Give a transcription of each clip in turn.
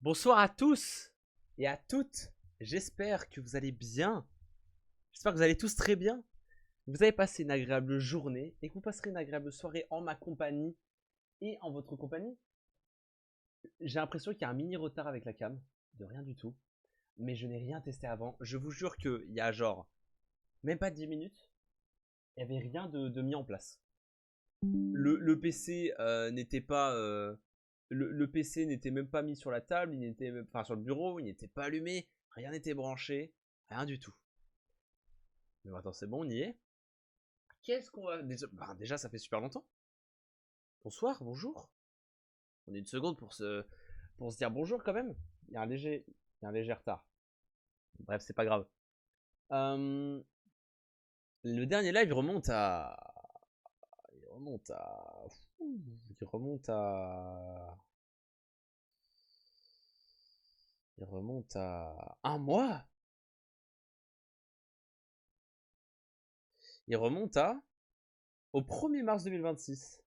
Bonsoir à tous et à toutes, j'espère que vous allez bien, j'espère que vous allez tous très bien, vous avez passé une agréable journée et que vous passerez une agréable soirée en ma compagnie et en votre compagnie. J'ai l'impression qu'il y a un mini retard avec la cam, de rien du tout, mais je n'ai rien testé avant, je vous jure qu'il y a genre même pas 10 minutes, il n'y avait rien de mis en place. Le PC n'était pas Le PC n'était même pas mis sur la table, il n'était enfin sur le bureau, il n'était pas allumé, rien n'était branché, rien du tout. Mais bon, attends, c'est bon, on y est. Qu'est-ce qu'on va déjà, ça fait super longtemps. Bonsoir, bonjour. On est une seconde pour se dire bonjour quand même. Il y a un léger retard. Bref, c'est pas grave. Le dernier live remonte à 1 mois. Il remonte au 1er mars 2026.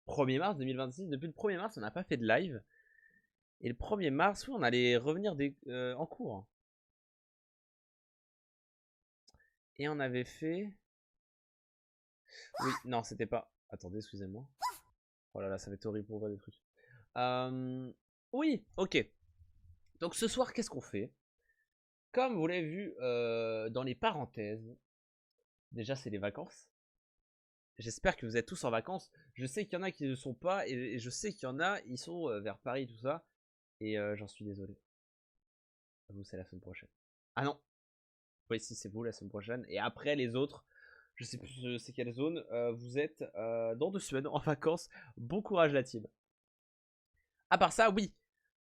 1er mars 2026, depuis le 1er mars, on n'a pas fait de live. Et le 1er mars, oui, on allait revenir en cours. Et on avait fait... Oui, non, c'était pas... Attendez, excusez-moi. Oh là là, ça va être horrible pour voir des trucs. Oui, ok. Donc ce soir, qu'est-ce qu'on fait? Comme vous l'avez vu dans les parenthèses, déjà c'est les vacances. J'espère que vous êtes tous en vacances. Je sais qu'il y en a qui ne sont pas, et je sais qu'il y en a, ils sont vers Paris, tout ça. Et j'en suis désolé. Vous, c'est la semaine prochaine. Ah non. Oui, si, c'est vous la semaine prochaine. Et après, les autres, je sais plus c'est quelle zone, vous êtes dans 2 semaines en vacances. Bon courage la team. À part ça, oui.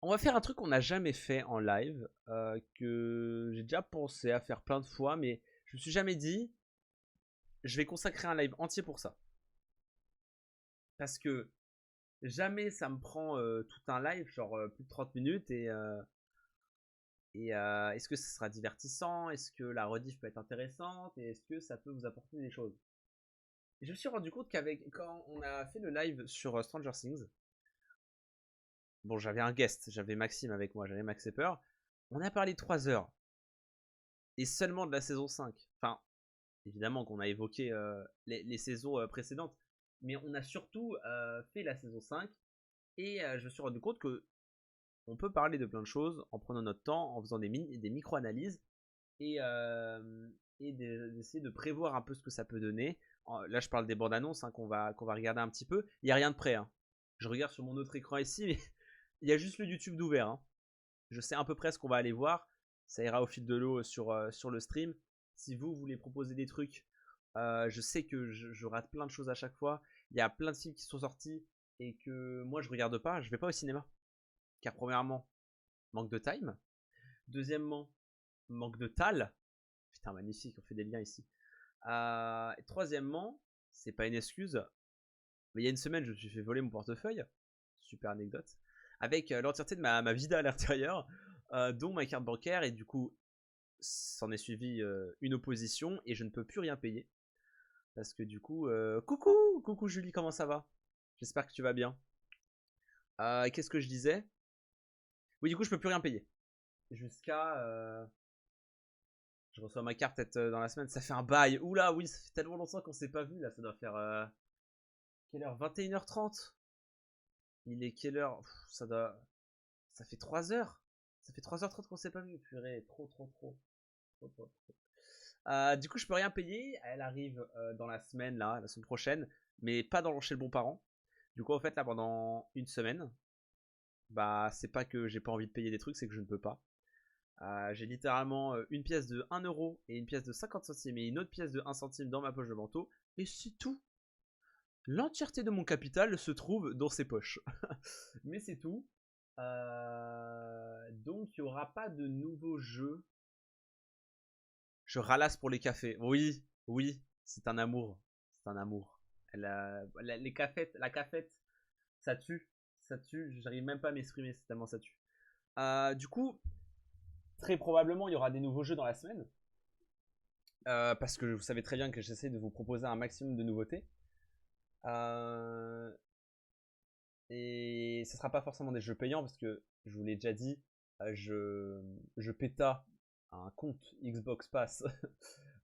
On va faire un truc qu'on n'a jamais fait en live, que j'ai déjà pensé à faire plein de fois, mais je me suis jamais dit, je vais consacrer un live entier pour ça. Parce que jamais ça me prend tout un live, genre plus de 30 minutes, et est-ce que ce sera divertissant? Est-ce que la rediff peut être intéressante? Et est-ce que ça peut vous apporter des choses? Et je me suis rendu compte quand on a fait le live sur Stranger Things, bon, j'avais un guest, j'avais Maxime avec moi, j'avais Max Epper, on a parlé 3 heures. Et seulement de la saison 5. Enfin, évidemment qu'on a évoqué les saisons précédentes, mais on a surtout fait la saison 5, et je me suis rendu compte que on peut parler de plein de choses en prenant notre temps, en faisant des micro-analyses, et d'essayer de prévoir un peu ce que ça peut donner. Là, je parle des bandes annonces qu'on va regarder un petit peu. Il n'y a rien de prêt. Je regarde sur mon autre écran ici, mais il y a juste le YouTube d'ouvert. Je sais à peu près ce qu'on va aller voir. Ça ira au fil de l'eau sur le stream. Si vous voulez proposer des trucs, je sais que je rate plein de choses à chaque fois. Il y a plein de films qui sont sortis et que moi je regarde pas. Je vais pas au cinéma. Car premièrement, manque de time. Deuxièmement, manque de tal. Putain, magnifique, on fait des liens ici. Troisièmement, c'est pas une excuse, mais il y a une semaine, je me suis fait voler mon portefeuille. Super anecdote. Avec l'entièreté de ma vida à l'intérieur, dont ma carte bancaire, et du coup, s'en est suivi une opposition, et je ne peux plus rien payer. Parce que du coup, coucou Julie, comment ça va? J'espère que tu vas bien. Qu'est-ce que je disais? Oui, du coup, je peux plus rien payer. Jusqu'à... Je reçois ma carte peut-être dans la semaine. Ça fait un bail. Oula, oui, ça fait tellement longtemps qu'on s'est pas vu. Là, ça doit faire... quelle heure? 21h30. Il est quelle heure? Ça fait 3 heures. Ça fait 3h30 qu'on s'est pas vu. Purée, trop. Du coup, je peux rien payer. Elle arrive dans la semaine, là, la semaine prochaine. Mais pas chez le bon parent. Du coup, en fait, là, pendant une semaine, bah, c'est pas que j'ai pas envie de payer des trucs, c'est que je ne peux pas. J'ai littéralement une pièce de 1 euro et une pièce de 50 centimes et une autre pièce de 1 centime dans ma poche de manteau. Et c'est tout. L'entièreté de mon capital se trouve dans ses poches. Mais c'est tout. Donc il n'y aura pas de nouveaux jeux. Je ralasse pour les cafés. Oui, c'est un amour. C'est un amour. La cafette, ça tue. Ça tue. J'arrive même pas à m'exprimer, c'est tellement ça tue. Du coup, très probablement, il y aura des nouveaux jeux dans la semaine. Parce que vous savez très bien que j'essaie de vous proposer un maximum de nouveautés. Et ce sera pas forcément des jeux payants parce que je vous l'ai déjà dit, je péta un compte Xbox Pass.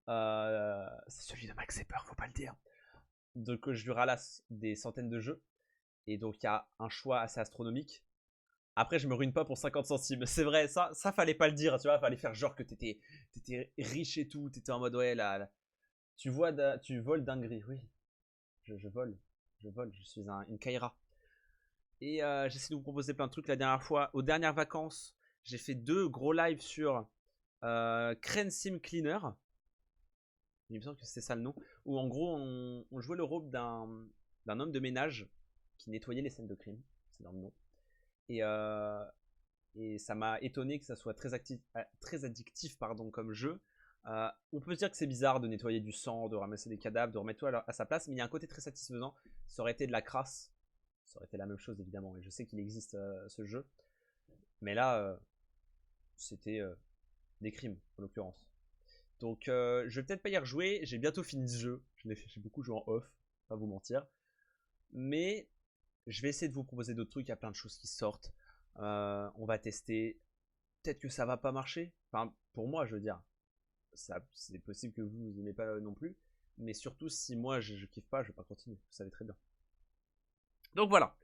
C'est celui de Max Epper, faut pas le dire. Donc je lui ralasse des centaines de jeux. Et donc il y a un choix assez astronomique. Après, je me ruine pas pour 50 centimes. C'est vrai, ça fallait pas le dire, tu vois. Fallait faire genre que t'étais riche et tout. T'étais en mode, ouais, là tu voles dinguerie. Oui, je vole. Je vole, je suis une Kaira. Et j'essaie de vous proposer plein de trucs. La dernière fois, aux dernières vacances, j'ai fait 2 gros lives sur Crane Sim Cleaner. Il me semble que c'est ça le nom. Où en gros, on jouait le rôle d'un homme de ménage qui nettoyait les scènes de crime. C'est dans le nom. Et ça m'a étonné que ça soit très addictif comme jeu. On peut se dire que c'est bizarre de nettoyer du sang, de ramasser des cadavres, de remettre tout à sa place, mais il y a un côté très satisfaisant. Ça aurait été de la crasse, ça aurait été la même chose évidemment, et je sais qu'il existe ce jeu. Mais là, c'était des crimes en l'occurrence. Donc je vais peut-être pas y rejouer, j'ai bientôt fini ce jeu, j'ai beaucoup joué en off, pas vous mentir. Mais je vais essayer de vous proposer d'autres trucs, il y a plein de choses qui sortent. On va tester, peut-être que ça va pas marcher, enfin pour moi je veux dire. C'est possible que vous n'aimez pas non plus, mais surtout si moi je kiffe pas, je vais pas continuer, vous savez très bien. Donc voilà,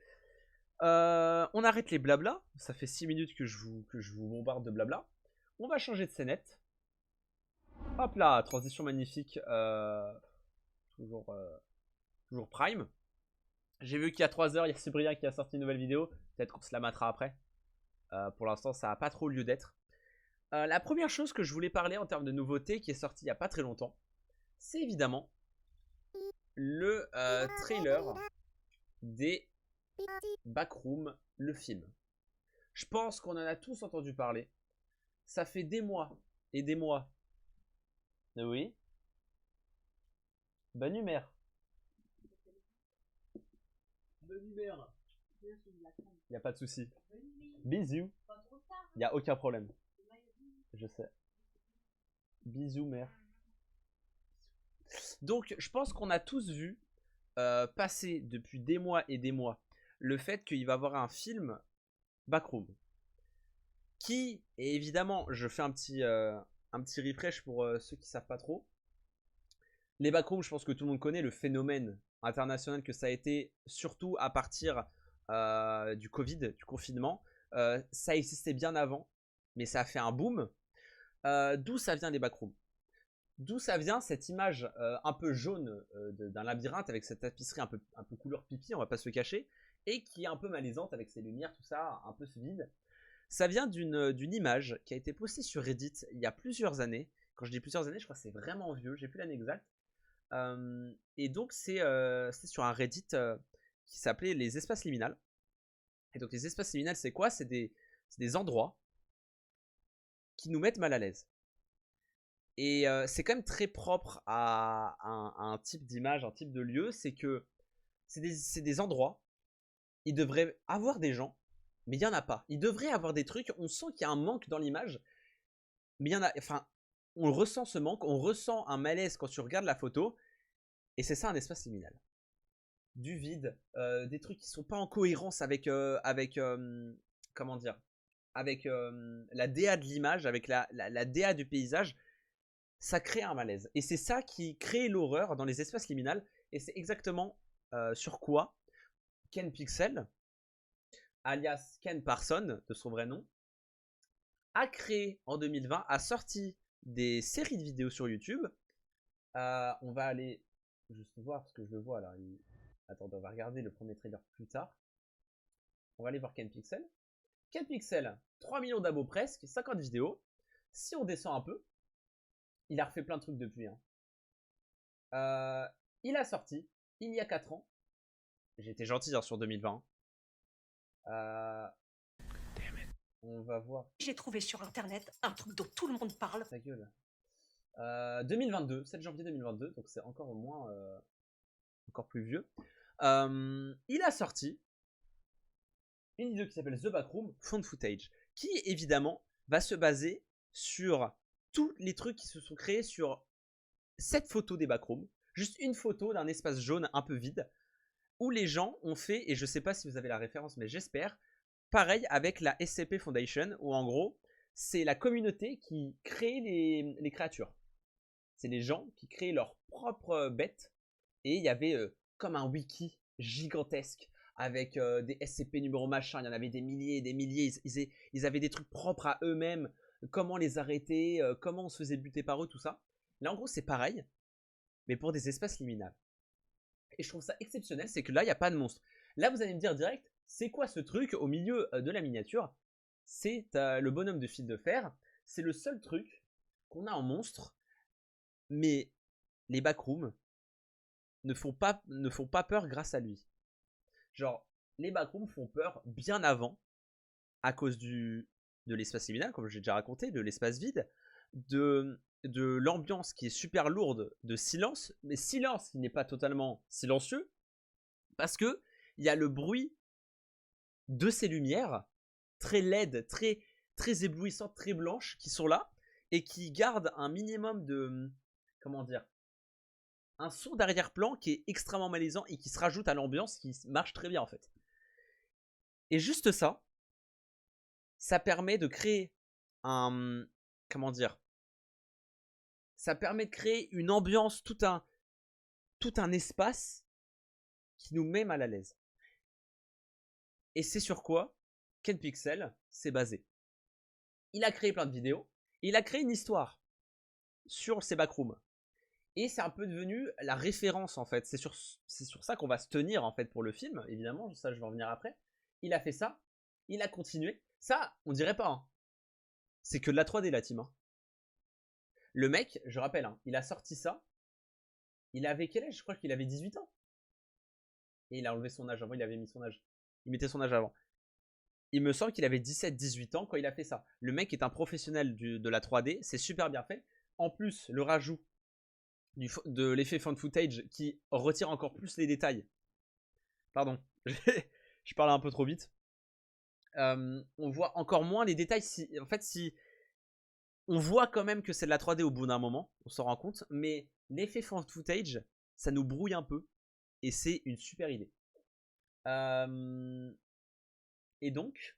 on arrête les blabla, ça fait 6 minutes que je vous bombarde de blabla. On va changer de scénette. Hop là, transition magnifique, toujours prime. J'ai vu qu'il y a 3 heures, il y a Cyprien qui a sorti une nouvelle vidéo, peut-être qu'on se la matera après. Pour l'instant ça n'a pas trop lieu d'être. La première chose que je voulais parler en termes de nouveauté qui est sortie il n'y a pas très longtemps, c'est évidemment le trailer des Backrooms, le film. Je pense qu'on en a tous entendu parler. Ça fait des mois et des mois. Oui. Bonne humeur. Bonne humeur. Il n'y a pas de souci. Bisous. Il n'y a aucun problème. Je sais. Bisous, mère. Donc, je pense qu'on a tous vu passer depuis des mois et des mois le fait qu'il va y avoir un film Backroom. Qui, et évidemment, je fais un petit refresh pour ceux qui ne savent pas trop. Les Backrooms, je pense que tout le monde connaît le phénomène international que ça a été, surtout à partir du Covid, du confinement. Ça existait bien avant, mais ça a fait un boom. D'où ça vient les Backrooms? D'où ça vient cette image un peu jaune d'un labyrinthe avec cette tapisserie un peu couleur pipi, on va pas se le cacher, et qui est un peu malaisante avec ses lumières, tout ça, un peu vide. Ça vient d'une image qui a été postée sur Reddit il y a plusieurs années. Quand je dis plusieurs années, je crois que c'est vraiment vieux, j'ai plus l'année exacte. Et donc c'est sur un Reddit qui s'appelait les espaces liminales. Et donc les espaces liminales, c'est quoi? C'est des endroits qui nous mettent mal à l'aise. Et c'est quand même très propre à un type d'image, un type de lieu. C'est que c'est des endroits, il devrait avoir des gens, mais il n'y en a pas. Il devrait avoir des trucs, on sent qu'il y a un manque dans l'image, mais il y en a, enfin, on ressent ce manque, on ressent un malaise quand tu regardes la photo, et c'est ça un espace liminal. Du vide, des trucs qui sont pas en cohérence avec comment dire, avec la DA de l'image, avec la DA du paysage. Ça crée un malaise. Et c'est ça qui crée l'horreur dans les espaces liminales. Et c'est exactement sur quoi Ken Pixel, alias Ken Parson, de son vrai nom, a créé en 2020, a sorti des séries de vidéos sur YouTube. On va aller juste voir, parce que je le vois là. Attendez, on va regarder le premier trailer plus tard. On va aller voir Ken Pixel. Ken Pixel, 3 millions d'abos presque, 50 vidéos. Si on descend un peu, il a refait plein de trucs depuis. Il a sorti, il y a 4 ans. J'ai été gentil sur 2020. On va voir. J'ai trouvé sur internet un truc dont tout le monde parle. Ta gueule. 2022, 7 janvier 2022, donc c'est encore moins, encore plus vieux. Il a sorti une vidéo qui s'appelle The Backroom Found Footage, qui évidemment va se baser sur tous les trucs qui se sont créés sur cette photo des backrooms, juste une photo d'un espace jaune un peu vide, où les gens ont fait, et je sais pas si vous avez la référence, mais j'espère, pareil avec la SCP Foundation, où en gros, c'est la communauté qui crée les créatures. C'est les gens qui créent leurs propres bêtes, et il y avait comme un wiki gigantesque, avec des SCP numéro machin, il y en avait des milliers et des milliers, ils avaient des trucs propres à eux-mêmes, comment les arrêter, comment on se faisait buter par eux, tout ça. Là en gros c'est pareil, mais pour des espaces liminales. Et je trouve ça exceptionnel, c'est que là, il n'y a pas de monstre. Là, vous allez me dire direct, c'est quoi ce truc au milieu de la miniature? C'est le bonhomme de fil de fer. C'est le seul truc qu'on a en monstre, mais les backrooms ne font pas peur grâce à lui. Genre, les backrooms font peur bien avant, à cause de l'espace liminal, comme j'ai déjà raconté, de l'espace vide, de l'ambiance qui est super lourde de silence, mais silence qui n'est pas totalement silencieux, parce que il y a le bruit de ces lumières très laides, très, très éblouissantes, très blanches, qui sont là, et qui gardent un minimum de, comment dire, un son d'arrière-plan qui est extrêmement malaisant et qui se rajoute à l'ambiance qui marche très bien en fait. Et juste ça, ça permet de créer un, comment dire, ça permet de créer une ambiance, tout un espace qui nous met mal à l'aise. Et c'est sur quoi Ken Pixel s'est basé. Il a créé plein de vidéos, et il a créé une histoire sur ces backrooms. Et c'est un peu devenu la référence en fait. C'est sur ça qu'on va se tenir en fait pour le film, évidemment, ça je vais en venir après. Il a fait ça, il a continué. Ça, on dirait pas. Hein. C'est que de la 3D la team. Hein. Le mec, je rappelle, hein, il a sorti ça. Il avait quel âge? Je crois qu'il avait 18 ans. Et il a enlevé son âge. Avant, il avait mis son âge. Il mettait son âge avant. Il me semble qu'il avait 17-18 ans quand il a fait ça. Le mec est un professionnel de la 3D. C'est super bien fait. En plus, le rajout de l'effet found footage qui retire encore plus les détails. Pardon, je parle un peu trop vite. On voit encore moins les détails. En fait, si on voit quand même que c'est de la 3D au bout d'un moment, on s'en rend compte, mais l'effet found footage, ça nous brouille un peu, et c'est une super idée. Et donc,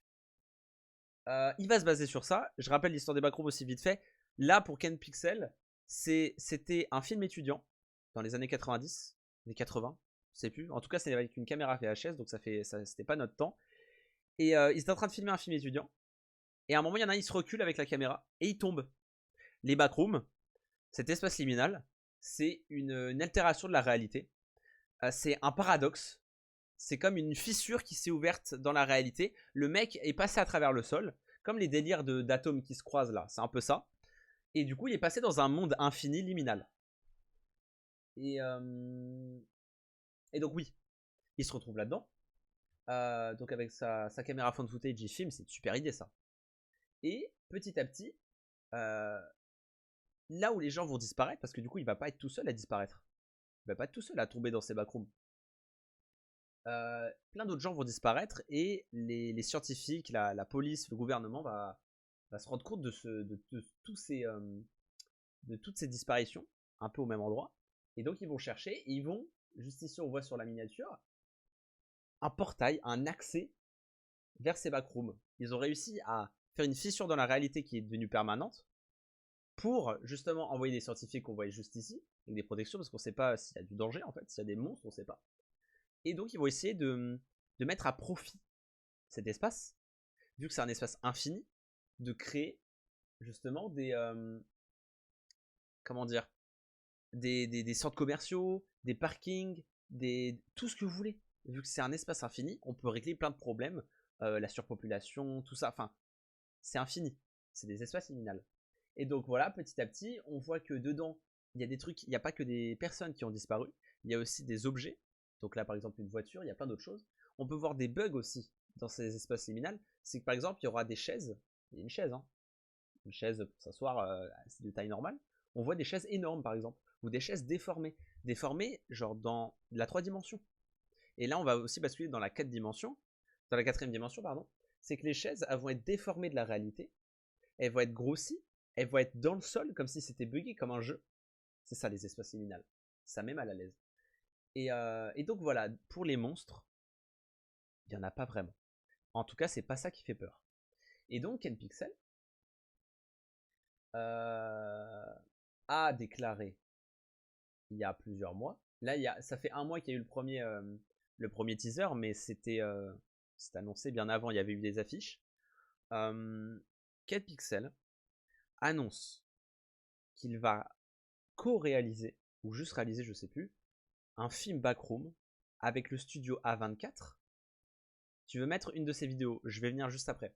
il va se baser sur ça. Je rappelle l'histoire des backrooms aussi vite fait. Là, pour Ken Pixel, c'était un film étudiant dans les années 90, les 80, je sais plus. En tout cas, c'était avec une caméra VHS, donc c'était pas notre temps. Et ils étaient en train de filmer un film étudiant. Et à un moment, il y en a un, il se recule avec la caméra et il tombe. Les backrooms, cet espace liminal, c'est une altération de la réalité. C'est un paradoxe. C'est comme une fissure qui s'est ouverte dans la réalité. Le mec est passé à travers le sol, comme les délires d'atomes qui se croisent là. C'est un peu ça. Et du coup, il est passé dans un monde infini liminal. Et donc oui, il se retrouve là-dedans. Donc avec sa caméra found footage, il filme. C'est une super idée ça. Et petit à petit, là où les gens vont disparaître, parce que du coup, il va pas être tout seul à disparaître. Il va pas être tout seul à tomber dans ces backrooms. Plein d'autres gens vont disparaître et les scientifiques, la police, le gouvernement va se rendre compte de toutes ces disparitions, un peu au même endroit. Et donc ils vont chercher et ils vont, juste ici on voit sur la miniature, un portail, un accès vers ces backrooms. Ils ont réussi à faire une fissure dans la réalité qui est devenue permanente pour justement envoyer des scientifiques qu'on voit juste ici, avec des protections, parce qu'on ne sait pas s'il y a du danger en fait, s'il y a des monstres, on ne sait pas. Et donc ils vont essayer de mettre à profit cet espace, vu que c'est un espace infini, de créer justement comment dire, des centres commerciaux, des parkings, tout ce que vous voulez. Vu que c'est un espace infini, on peut régler plein de problèmes, la surpopulation, tout ça, enfin, c'est infini, c'est des espaces liminales. Et donc voilà, petit à petit, on voit que dedans, il y a des trucs, il n'y a pas que des personnes qui ont disparu, il y a aussi des objets. Donc là, par exemple, une voiture, il y a plein d'autres choses. On peut voir des bugs aussi dans ces espaces liminales. C'est que par exemple, il y aura des chaises. Il y a une chaise, hein. Une chaise pour s'asseoir, c'est de taille normale. On voit des chaises énormes, par exemple, ou des chaises déformées. Déformées, genre dans la 3 dimensions. Et là, on va aussi basculer dans la 4 dimensions, dans la 4ème dimension, pardon. C'est que les chaises, elles vont être déformées de la réalité. Elles vont être grossies. Elles vont être dans le sol, comme si c'était buggé, comme un jeu. C'est ça, les espaces liminales. Ça met mal à l'aise. Et donc voilà, pour les monstres, il n'y en a pas vraiment. En tout cas, c'est pas ça qui fait peur. Et donc, Ken Pixel a déclaré il y a plusieurs mois. Là, ça fait un mois qu'il y a eu le premier teaser, mais c'était annoncé bien avant, il y avait eu des affiches. Ken Pixel annonce qu'il va co-réaliser, ou juste réaliser, je sais plus, un film backroom avec le studio A24. Tu veux mettre une de ces vidéos, je vais venir juste après.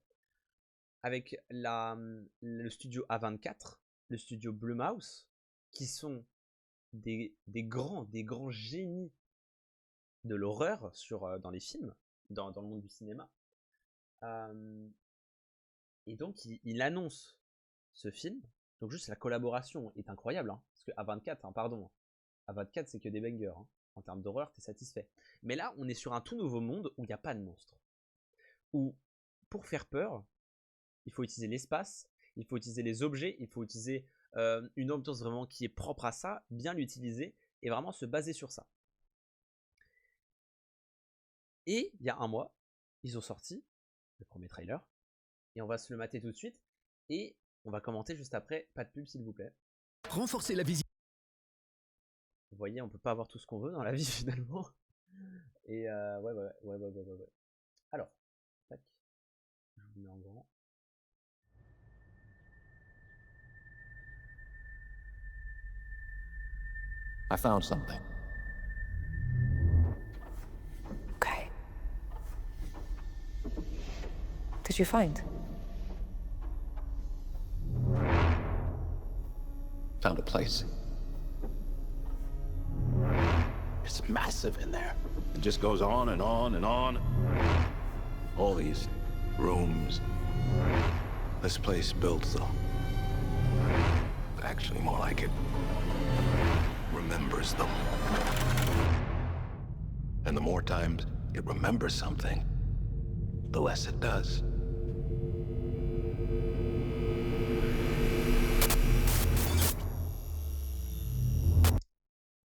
Avec le studio A24, le studio Blumhouse, qui sont des grands génies de l'horreur dans les films, dans le monde du cinéma. Et donc il annonce ce film. Donc juste la collaboration est incroyable, hein, parce que A24, hein, pardon, A24 c'est que des bangers, hein. En termes d'horreur, t'es satisfait. Mais là, on est sur un tout nouveau monde où il n'y a pas de monstres. Où, pour faire peur, il faut utiliser l'espace, il faut utiliser les objets, il faut utiliser une ambiance vraiment qui est propre à ça, bien l'utiliser, et vraiment se baser sur ça. Et il y a un mois, ils ont sorti le premier trailer, et on va se le mater tout de suite, et on va commenter juste après. Pas de pub s'il vous plaît. Renforcer la visibilité. Vous voyez, on peut pas avoir tout ce qu'on veut dans la vie finalement. Et ouais. Alors, tac. Je vous mets en grand. I found something. Okay. Did you find? Found a place. It's massive in there. It just goes on and on and on. All these rooms. This place built, though. Actually, more like it remembers them. And the more times it remembers something, the less it does.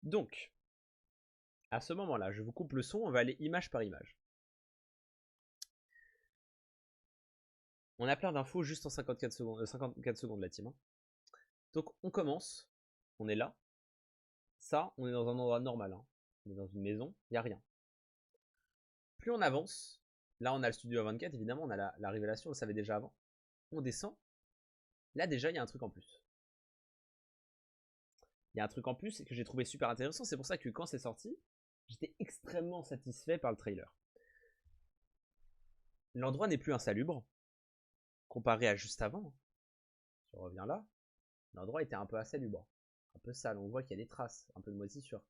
Donc, à ce moment-là, je vous coupe le son, on va aller image par image. On a plein d'infos juste en 54 secondes la team. Hein. Donc on commence, on est là. Ça, on est dans un endroit normal. Hein. On est dans une maison, il n'y a rien. Plus on avance, là on a le studio A24, évidemment, on a la révélation, on le savait déjà avant. On descend. Là déjà, il y a un truc en plus. Il y a un truc en plus que j'ai trouvé super intéressant. C'est pour ça que quand c'est sorti, j'étais extrêmement satisfait par le trailer. L'endroit n'est plus insalubre, comparé à juste avant. Si on revient là, l'endroit était un peu insalubre, un peu sale. On voit qu'il y a des traces, un peu de moisissure.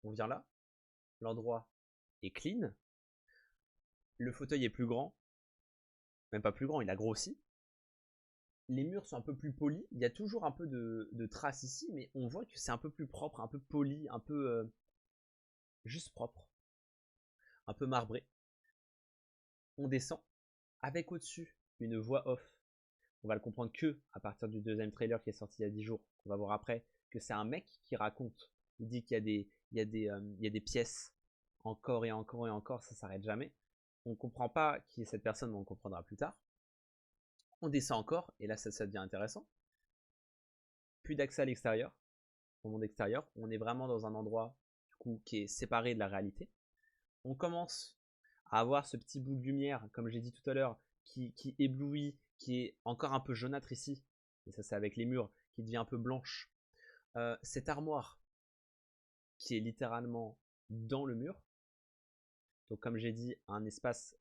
On vient là, l'endroit est clean. Le fauteuil est plus grand, même pas plus grand, il a grossi. Les murs sont un peu plus polis. Il y a toujours un peu de traces ici, mais on voit que c'est un peu plus propre, un peu poli, un peu juste propre, un peu marbré. On descend avec au-dessus une voix off. On va le comprendre que à partir du deuxième trailer qui est sorti il y a 10 jours. On va voir après que c'est un mec qui raconte. Il dit qu'il y a des pièces encore et encore et encore, ça s'arrête jamais. On ne comprend pas qui est cette personne, mais on le comprendra plus tard. On descend encore, et là ça devient intéressant. Plus d'accès à l'extérieur, au monde extérieur. On est vraiment dans un endroit du coup, qui est séparé de la réalité. On commence à avoir ce petit bout de lumière, comme j'ai dit tout à l'heure, qui éblouit, qui est encore un peu jaunâtre ici. Et ça c'est avec les murs, qui devient un peu blanche. Cette armoire, qui est littéralement dans le mur. Donc comme j'ai dit, un espace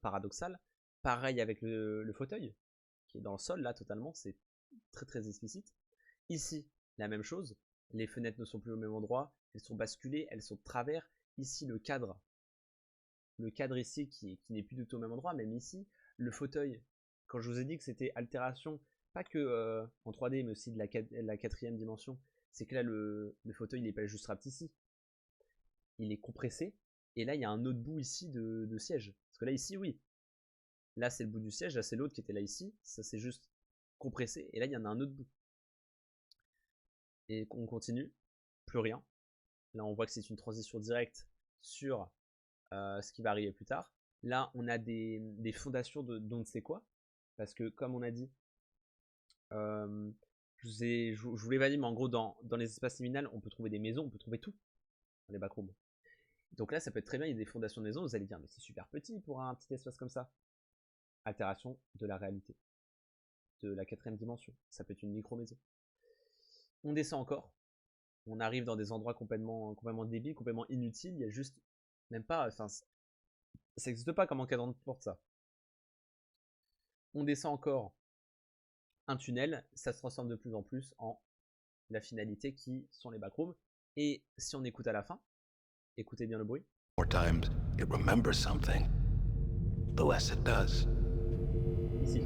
paradoxal. Pareil avec le fauteuil, qui est dans le sol là totalement, c'est très très explicite. Ici, la même chose, les fenêtres ne sont plus au même endroit, elles sont basculées, elles sont de travers. Ici, le cadre ici qui n'est plus du tout au même endroit, même ici, le fauteuil, quand je vous ai dit que c'était altération, pas que en 3D, mais aussi de la 4e dimension, c'est que là, le fauteuil, il n'est pas juste wrapped ici, il est compressé, et là, il y a un autre bout ici de siège. Parce que là, ici, oui, là, c'est le bout du siège, là, c'est l'autre qui était là ici, ça c'est juste compressé, et là, il y en a un autre bout. Et on continue, plus rien. Là, on voit que c'est une transition directe sur ce qui va arriver plus tard. Là, on a des fondations d'on ne sait quoi, parce que comme on a dit, je vous l'ai pas dit, mais en gros, dans les espaces liminales, on peut trouver des maisons, on peut trouver tout dans les backrooms. Donc là, ça peut être très bien, il y a des fondations de maisons, vous allez dire, mais c'est super petit pour un petit espace comme ça. Altération de la réalité, de la 4e dimension, ça peut être une micro-maison. On descend encore, On arrive dans des endroits complètement débiles, complètement inutiles. Il y a juste même pas, enfin, ça n'existe pas comme encadrant de porte ça. On descend encore un tunnel, ça se transforme de plus en plus en la finalité qui sont les backrooms. Et si on écoute à la fin, écoutez bien le bruit. More times it remembers something, the less it does. Ici.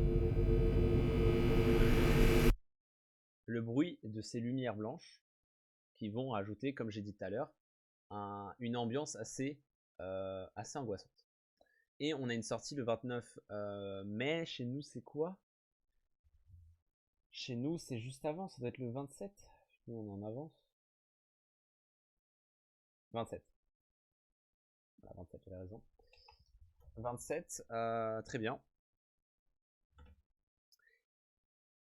Le bruit de ces lumières blanches qui vont ajouter, comme j'ai dit tout à l'heure, une ambiance assez angoissante. Et on a une sortie le 29 mai. Chez nous, c'est quoi? Chez nous, c'est juste avant. Ça doit être le 27. Nous, on en avance. 27. Voilà, 27, j'avais raison. 27, très bien.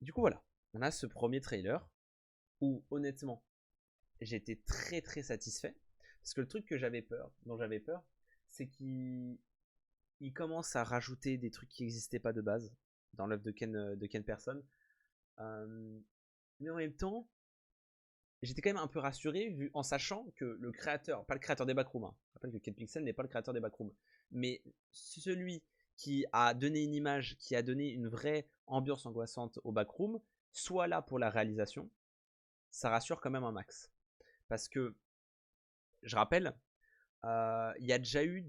Du coup, voilà. On a ce premier trailer où, honnêtement, j'étais très très satisfait. Parce que le truc dont j'avais peur, c'est qu'il commence à rajouter des trucs qui n'existaient pas de base dans l'œuvre de Ken Person. Mais en même temps, j'étais quand même un peu rassuré en sachant que le créateur, pas le créateur des backrooms, hein, je rappelle que Ken Pixel n'est pas le créateur des backrooms, mais celui qui a donné une image, qui a donné une vraie ambiance angoissante au backroom, soit là pour la réalisation, ça rassure quand même un max. Parce que, je rappelle, il y a déjà eu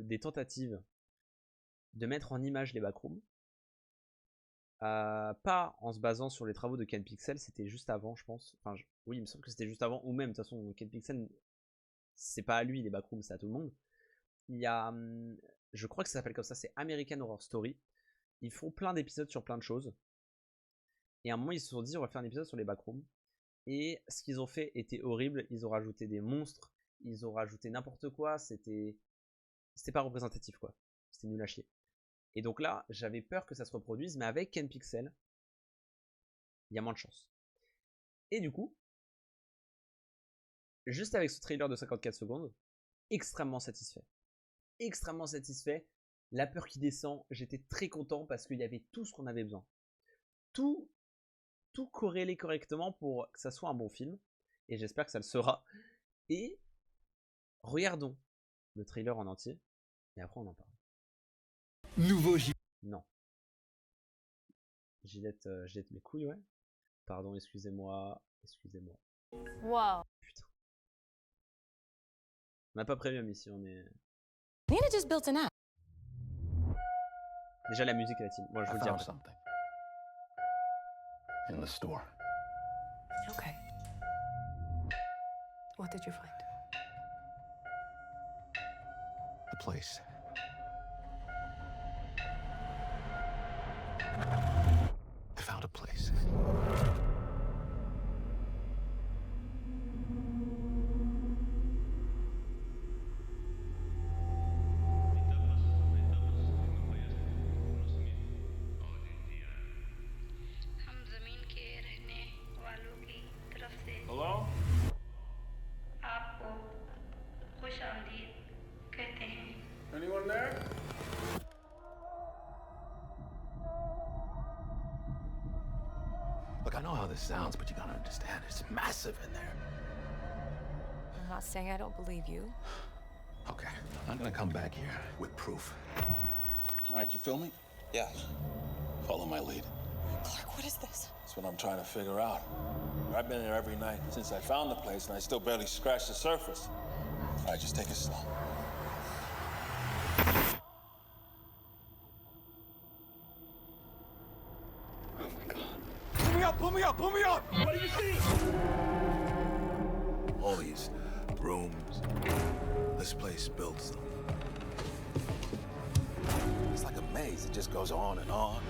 des tentatives de mettre en image les backrooms. Pas en se basant sur les travaux de Ken Pixel, c'était juste avant, je pense. Enfin, oui, il me semble que c'était juste avant, ou même, de toute façon, Ken Pixel, c'est pas à lui les backrooms, c'est à tout le monde. Il y a, je crois que ça s'appelle comme ça, c'est American Horror Story. Ils font plein d'épisodes sur plein de choses. Et à un moment, ils se sont dit, on va faire un épisode sur les backrooms. Et ce qu'ils ont fait était horrible. Ils ont rajouté des monstres, ils ont rajouté n'importe quoi. C'était pas représentatif, quoi. C'était nul à chier. Et donc là, j'avais peur que ça se reproduise, mais avec Ken Pixel, il y a moins de chance. Et du coup, juste avec ce trailer de 54 secondes, extrêmement satisfait. Extrêmement satisfait. La peur qui descend, j'étais très content parce qu'il y avait tout ce qu'on avait besoin. Tout corrélé correctement pour que ça soit un bon film. Et j'espère que ça le sera. Et regardons le trailer en entier. Et après, on en parle. Nouveau Non. Gillette mes couilles, ouais. Pardon, excusez-moi. Wow. Putain. On n'a pas prévu, mais ici, on est... Nina just built an app. Déjà, la musique est latine. Moi, je vous I le dis found après. something in the store. Okay. What did you find? The place. I found a place. हम जमीन के रहने वालों की तरफ से Hello? आपको खुशामदीद कहते हैं। Anyone there? Look, I know how this sounds, but you gotta understand, it's massive in there. I'm not saying I don't believe you. Okay, I'm gonna come back here with proof. All right, you feel me? Yeah. Follow my lead. Clark, what is this? That's what I'm trying to figure out. I've been here every night since I found the place, and I still barely scratched the surface. All right, just take it slow. Oh my God. Pull me up, pull me up, pull me up! What do you see? All these rooms. This place builds them. It's like a maze. It just goes on and on.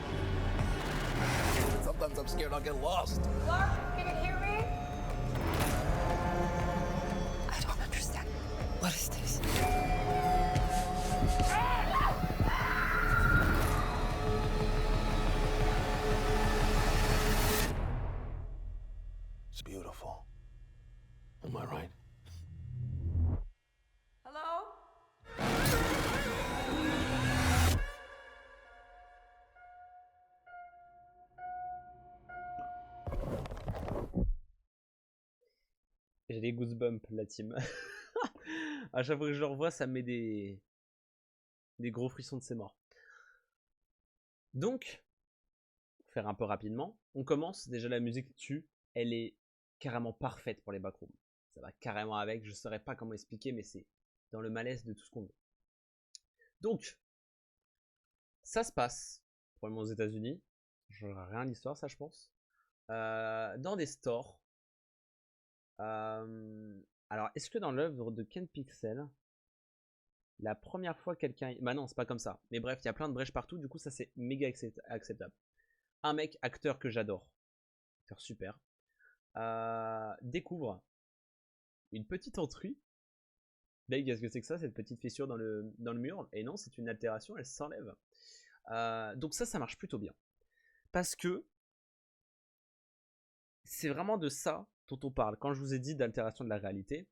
Sometimes I'm scared I'll get lost. Clark, can you hear me? I don't understand. What is this? It's beautiful. Am I right? Hello? J'ai des goosebumps, la team. À chaque fois que je le revois, ça me met des gros frissons de ses morts. Donc, pour faire un peu rapidement, on commence. Déjà, la musique dessus, elle est carrément parfaite pour les backrooms. Ça va carrément avec. Je ne saurais pas comment expliquer, mais c'est dans le malaise de tout ce qu'on veut. Donc, ça se passe, probablement aux États-Unis. Je n'aurai rien à l'histoire, ça, je pense. Dans des stores. Alors, est-ce que dans l'œuvre de Ken Pixel, la première fois quelqu'un... Bah non, c'est pas comme ça. Mais bref, il y a plein de brèches partout. Du coup, ça, c'est méga acceptable. Un mec, acteur que j'adore. Acteur super. Découvre une petite entruie. Dave, qu'est-ce que c'est que ça, cette petite fissure dans le mur? Et non, c'est une altération, elle s'enlève. Donc ça marche plutôt bien. Parce que c'est vraiment de ça dont on parle. Quand je vous ai dit d'altération de la réalité,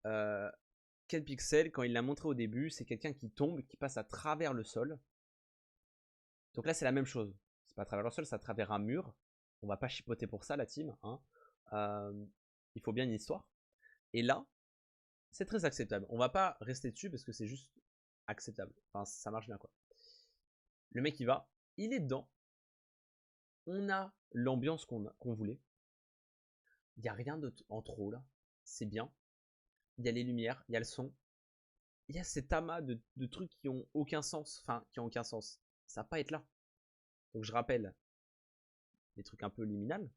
Ken Pixel, quand il l'a montré au début, c'est quelqu'un qui tombe, qui passe à travers le sol. Donc là, c'est la même chose. C'est pas à travers le sol, c'est à travers un mur. On va pas chipoter pour ça, la team. Hein. Il faut bien une histoire. Et là, c'est très acceptable. On va pas rester dessus parce que c'est juste acceptable. Enfin, ça marche bien, quoi. Le mec, il est dedans. On a l'ambiance qu'on voulait. Il n'y a rien en trop, là. C'est bien. Il y a les lumières, il y a le son. Il y a cet amas de trucs qui ont aucun sens. Enfin, qui ont aucun sens. Ça va pas être là. Donc, je rappelle des trucs un peu liminales.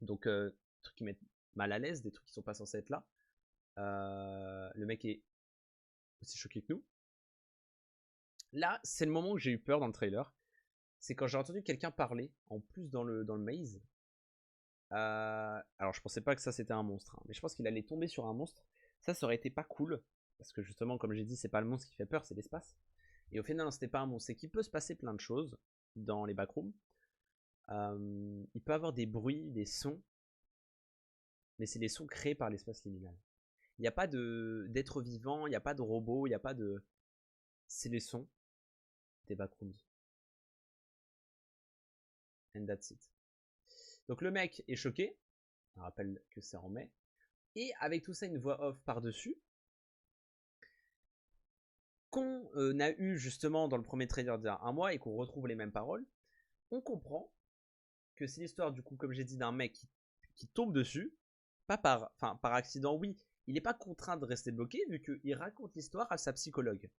Donc, des trucs qui mettent mal à l'aise, des trucs qui sont pas censés être là. Le mec est aussi choqué que nous. Là, c'est le moment où j'ai eu peur dans le trailer. C'est quand j'ai entendu quelqu'un parler, en plus dans le maze. Alors, je pensais pas que ça c'était un monstre, hein, mais je pense qu'il allait tomber sur un monstre. Ça aurait été pas cool. Parce que justement, comme j'ai dit, c'est pas le monstre qui fait peur, c'est l'espace. Et au final, non, c'était pas un monstre. C'est qu'il peut se passer plein de choses dans les backrooms. Il peut avoir des bruits, des sons. Mais c'est des sons créés par l'espace liminal. Il n'y a pas d'être vivant, il n'y a pas de robot, il n'y a pas de... C'est les sons des backrooms. And that's it. Donc le mec est choqué. On rappelle que c'est en mai. Et avec tout ça, une voix off par-dessus. Qu'on a eu justement dans le premier trailer d'il y a un mois et qu'on retrouve les mêmes paroles. On comprend que c'est l'histoire, du coup, comme j'ai dit, d'un mec qui tombe dessus. Pas par accident, oui. Il n'est pas contraint de rester bloqué vu qu'il raconte l'histoire à sa psychologue.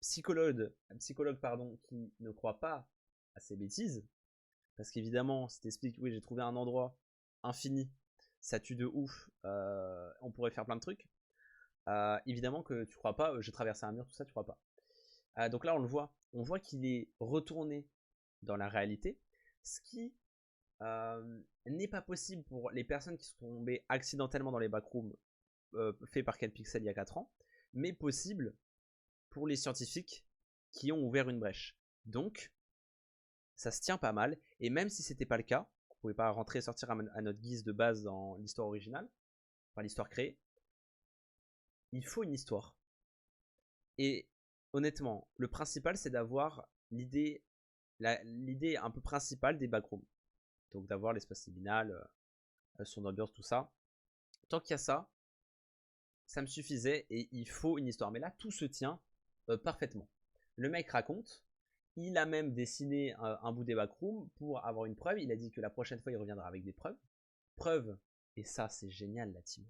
Psychologue, qui ne croit pas à ses bêtises. Parce qu'évidemment, si t'expliques, oui, j'ai trouvé un endroit infini, ça tue de ouf, on pourrait faire plein de trucs. Évidemment que tu crois pas, j'ai traversé un mur, tout ça, tu crois pas. Donc là, on le voit. On voit qu'il est retourné dans la réalité. Ce qui n'est pas possible pour les personnes qui sont tombées accidentellement dans les backrooms fait par Ken Pixel il y a 4 ans, mais possible pour les scientifiques qui ont ouvert une brèche. Donc, ça se tient pas mal, et même si c'était pas le cas, on pouvait pas rentrer et sortir à notre guise de base dans l'histoire originale, enfin l'histoire créée, il faut une histoire. Et honnêtement, le principal c'est d'avoir l'idée un peu principale des backrooms. Donc d'avoir l'espace liminal, son ambiance, tout ça. Tant qu'il y a ça, ça me suffisait et il faut une histoire. Mais là, tout se tient parfaitement. Le mec raconte, il a même dessiné un bout des backrooms pour avoir une preuve. Il a dit que la prochaine fois, il reviendra avec des preuves. Preuves, et ça, c'est génial, la team.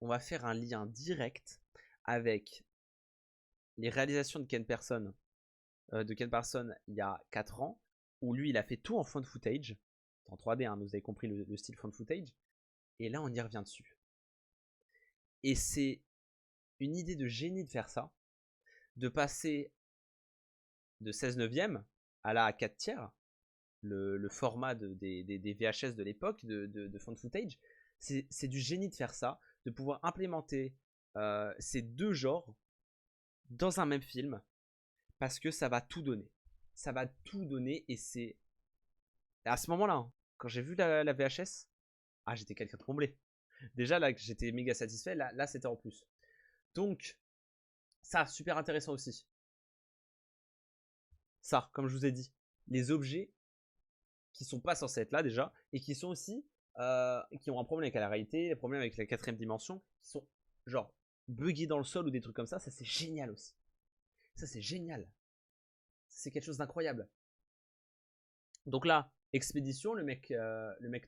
On va faire un lien direct avec les réalisations de Ken Person il y a 4 ans, où lui, il a fait tout en found footage. En 3D, hein, vous avez compris le style found footage. Et là, on y revient dessus. Et c'est une idée de génie de faire ça, de passer de 16/9 à la 4/3, le format des VHS de l'époque, de found footage. C'est du génie de faire ça, de pouvoir implémenter ces deux genres dans un même film, parce que ça va tout donner. Ça va tout donner, et c'est... À ce moment-là, hein, quand j'ai vu la VHS, j'étais quelqu'un de comblé. Déjà, là, j'étais méga satisfait. Là c'était en plus. Donc, ça, super intéressant aussi. Ça, comme je vous ai dit, les objets qui sont pas censés être là déjà, et qui sont aussi qui ont un problème avec la réalité, des problèmes avec la 4ème dimension, qui sont genre buggés dans le sol ou des trucs comme ça c'est génial aussi. Ça c'est génial. C'est quelque chose d'incroyable. Donc là, expédition, le mec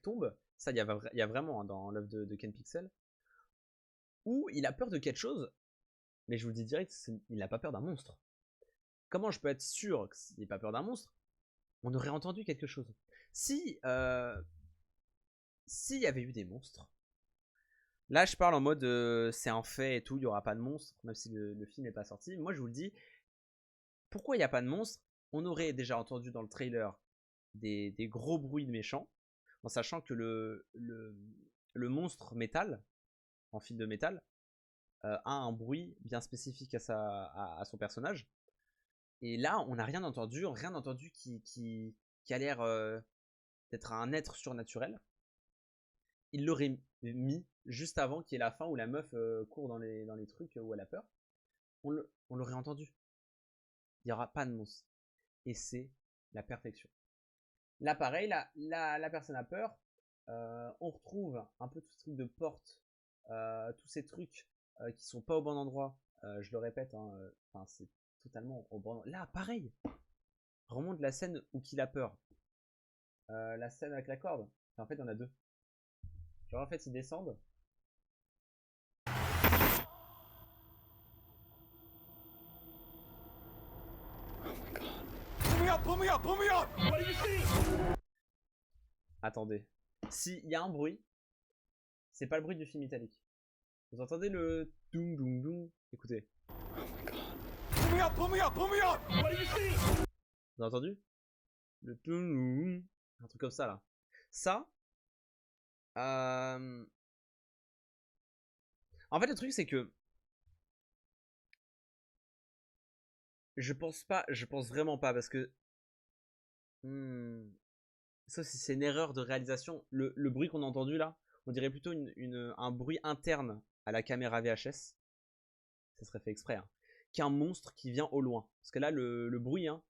tombe. Ça, il y a vraiment hein, dans l'œuvre de Ken Pixel. Où il a peur de quelque chose, mais je vous le dis direct, il n'a pas peur d'un monstre. Comment je peux être sûr qu'il n'a pas peur d'un monstre? On aurait entendu quelque chose. Si s'il y avait eu des monstres, là je parle en mode c'est un fait et tout, il n'y aura pas de monstres, même si le film n'est pas sorti. Moi je vous le dis, pourquoi il n'y a pas de monstres? On aurait déjà entendu dans le trailer des gros bruits de méchants, en sachant que le monstre métal, en fil de métal, a un bruit bien spécifique à son personnage. Et là, on n'a rien entendu qui a l'air d'être un être surnaturel. Il l'aurait mis juste avant qu'il y ait la fin où la meuf court dans les trucs où elle a peur. On l'aurait entendu. Il n'y aura pas de monstre. Et c'est la perfection. Là, pareil, la personne a peur. On retrouve un peu tout ce truc de porte, tous ces trucs qui sont pas au bon endroit. Je le répète, hein, c'est totalement au bon endroit. Là, pareil. Remonte la scène où qu'il a peur. La scène avec la corde. En fait, il y en a deux. Genre, en fait, ils descendent. Attendez. S'il y a un bruit, c'est pas le bruit du film italique. Vous entendez le doum doum doum? Écoutez. Vous avez entendu? Le doum doum. Un truc comme ça là. Ça. En fait, le truc c'est que je pense vraiment pas parce que ça c'est une erreur de réalisation. Le bruit qu'on a entendu là, on dirait plutôt un bruit interne à la caméra VHS. Ça serait fait exprès, hein, qu'un monstre qui vient au loin. Parce que là le bruit, hein,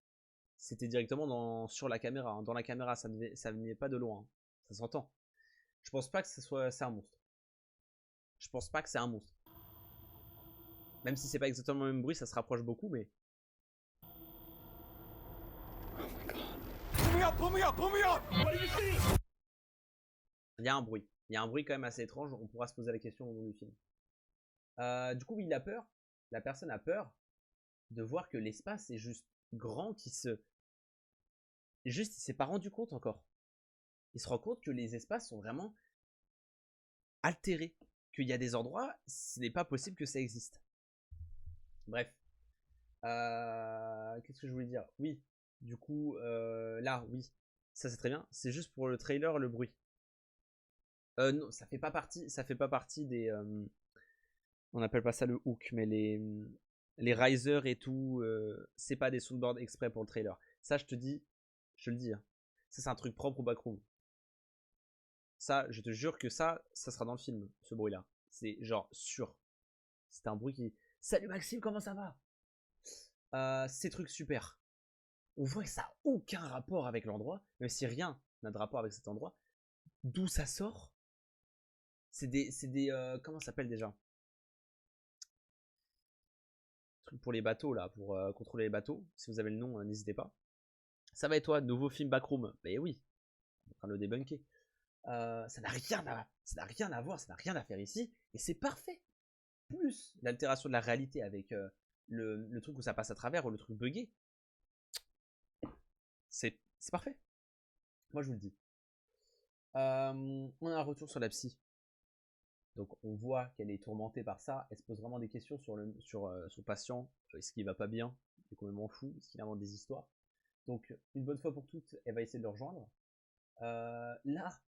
c'était directement sur la caméra. Hein. Dans la caméra, ça venait pas de loin. Hein. Ça s'entend. Je pense pas que c'est un monstre. Je pense pas que c'est un monstre. Même si c'est pas exactement le même bruit, ça se rapproche beaucoup, mais. Il y a un bruit. Il y a un bruit quand même assez étrange. On pourra se poser la question au long du film. Du coup, oui, il a peur. La personne a peur de voir que l'espace est juste grand, Juste, il s'est pas rendu compte encore. Il se rend compte que les espaces sont vraiment altérés. Qu'il y a des endroits, ce n'est pas possible que ça existe. Bref. Qu'est-ce que je voulais dire? Oui. Du coup, là, oui. Ça, c'est très bien. C'est juste pour le trailer, le bruit. Non, ça fait pas partie des... on appelle pas ça le hook, mais les risers et tout, c'est pas des soundboards exprès pour le trailer. Ça, je le dis. Hein. Ça, c'est un truc propre au backroom. Ça, je te jure que ça sera dans le film, ce bruit-là. C'est genre sûr. C'est un bruit qui... Salut Maxime, comment ça va? Ces trucs super. On voit que ça n'a aucun rapport avec l'endroit, même si rien n'a de rapport avec cet endroit. D'où ça sort? C'est des comment ça s'appelle déjà? Truc pour les bateaux là, pour contrôler les bateaux. Si vous avez le nom, n'hésitez pas. Ça va et toi, nouveau film Backroom? Mais oui, on est en train de le débunker. Ça n'a rien à voir, ça n'a rien à faire ici, et c'est parfait. Plus l'altération de la réalité avec le truc où ça passe à travers ou le truc buggé, c'est parfait. Moi je vous le dis. On a un retour sur la psy. Donc on voit qu'elle est tourmentée par ça. Elle se pose vraiment des questions sur son patient. Est-ce qu'il va pas bien? Il est complètement fou. Est-ce qu'il invente des histoires? Donc une bonne fois pour toutes, elle va essayer de le rejoindre. Là,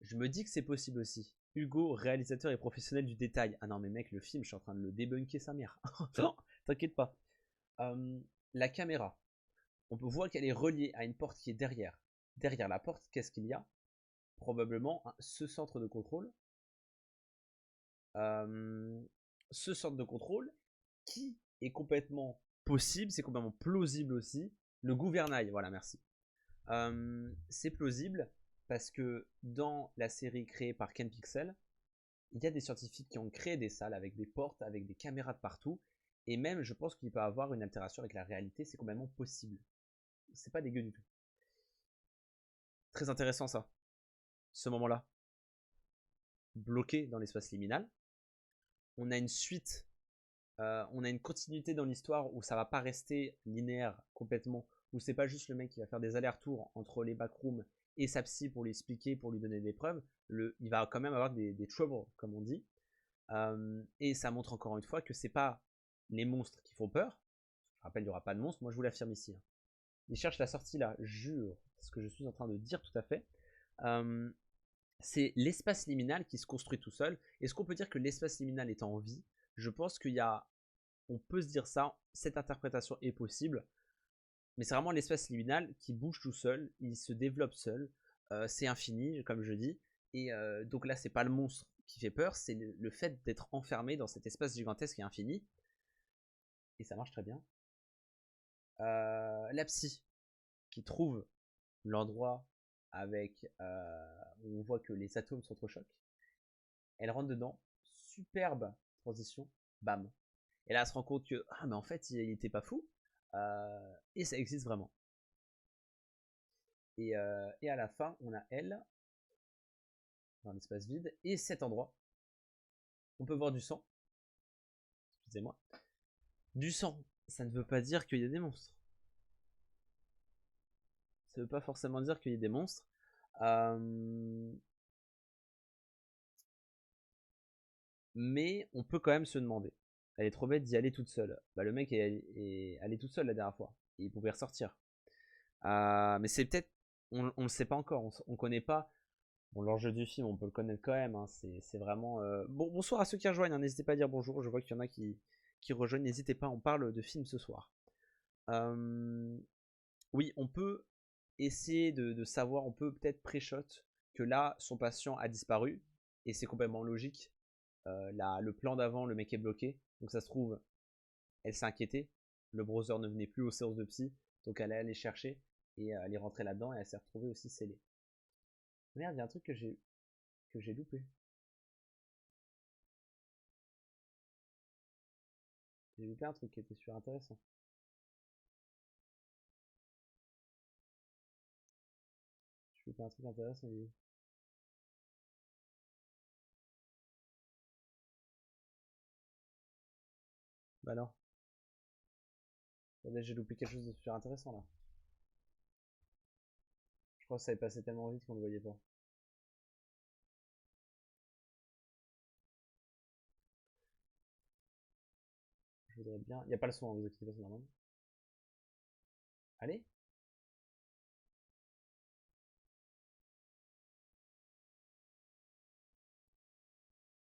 je me dis que c'est possible aussi. Hugo, réalisateur et professionnel du détail. Ah non mais mec, le film, je suis en train de le débunker sa mère. Non, t'inquiète pas. La caméra. On peut voir qu'elle est reliée à une porte qui est derrière. Derrière la porte, qu'est-ce qu'il y a? Probablement ce centre de contrôle. Ce centre de contrôle qui est complètement possible, c'est complètement plausible aussi. Le gouvernail, voilà, merci. C'est plausible. parce que dans la série créée par Ken Pixel, il y a des scientifiques qui ont créé des salles avec des portes, avec des caméras de partout, et même je pense qu'il peut avoir une altération avec la réalité, c'est complètement possible. C'est pas dégueu du tout. Très intéressant ça, ce moment-là. Bloqué dans l'espace liminal. On a une suite, on a une continuité dans l'histoire où ça va pas rester linéaire complètement, où c'est pas juste le mec qui va faire des allers-retours entre les backrooms et sa psy pour lui expliquer, pour lui donner des preuves. Il va quand même avoir des troubles, comme on dit. Et ça montre encore une fois que c'est pas les monstres qui font peur. Je rappelle, il n'y aura pas de monstres, moi je vous l'affirme ici. Il cherche la sortie là, jure, ce que je suis en train de dire tout à fait. C'est l'espace liminal qui se construit tout seul. Est-ce qu'on peut dire que l'espace liminal est en vie? Je pense on peut se dire ça, cette interprétation est possible. Mais c'est vraiment l'espace liminal qui bouge tout seul, il se développe seul, c'est infini, comme je dis. Et donc là, c'est pas le monstre qui fait peur, c'est le fait d'être enfermé dans cet espace gigantesque et infini. Et ça marche très bien. La psy qui trouve l'endroit avec où on voit que les atomes s'entrechoquent. Elle rentre dedans, superbe transition, bam. Et là, elle se rend compte que ah mais en fait, il était pas fou. Et ça existe vraiment. Et à la fin, on a elle dans l'espace vide et cet endroit. On peut voir du sang. Excusez-moi. Du sang, ça ne veut pas dire qu'il y a des monstres. Ça ne veut pas forcément dire qu'il y a des monstres. Mais on peut quand même se demander. Elle est trop bête d'y aller toute seule. Bah, le mec est allé tout seul la dernière fois. Et il pouvait ressortir. Mais c'est peut-être... On ne le sait pas encore. On connaît pas... Bon, l'enjeu du film, on peut le connaître quand même. Hein. C'est vraiment... Bon, bonsoir à ceux qui rejoignent. Hein. N'hésitez pas à dire bonjour. Je vois qu'il y en a qui rejoignent. N'hésitez pas, on parle de film ce soir. Oui, on peut essayer de savoir. On peut peut-être pré-shot que là, son patient a disparu. Et c'est complètement logique. Le plan d'avant, le mec est bloqué. Donc ça se trouve, elle s'est inquiétée. Le browser ne venait plus aux séances de psy. Donc elle est allée chercher. Et elle est rentrée là-dedans. Et elle s'est retrouvée aussi scellée. Merde, il y a un truc que j'ai loupé. J'ai loupé un truc qui était super intéressant. J'ai loupé un truc intéressant. Bah non. J'ai loupé quelque chose de super intéressant là. Je crois que ça est passé tellement vite qu'on ne le voyait pas. Je voudrais bien... Il n'y a pas le son, hein, vous inquiétez pas, c'est normal. Allez.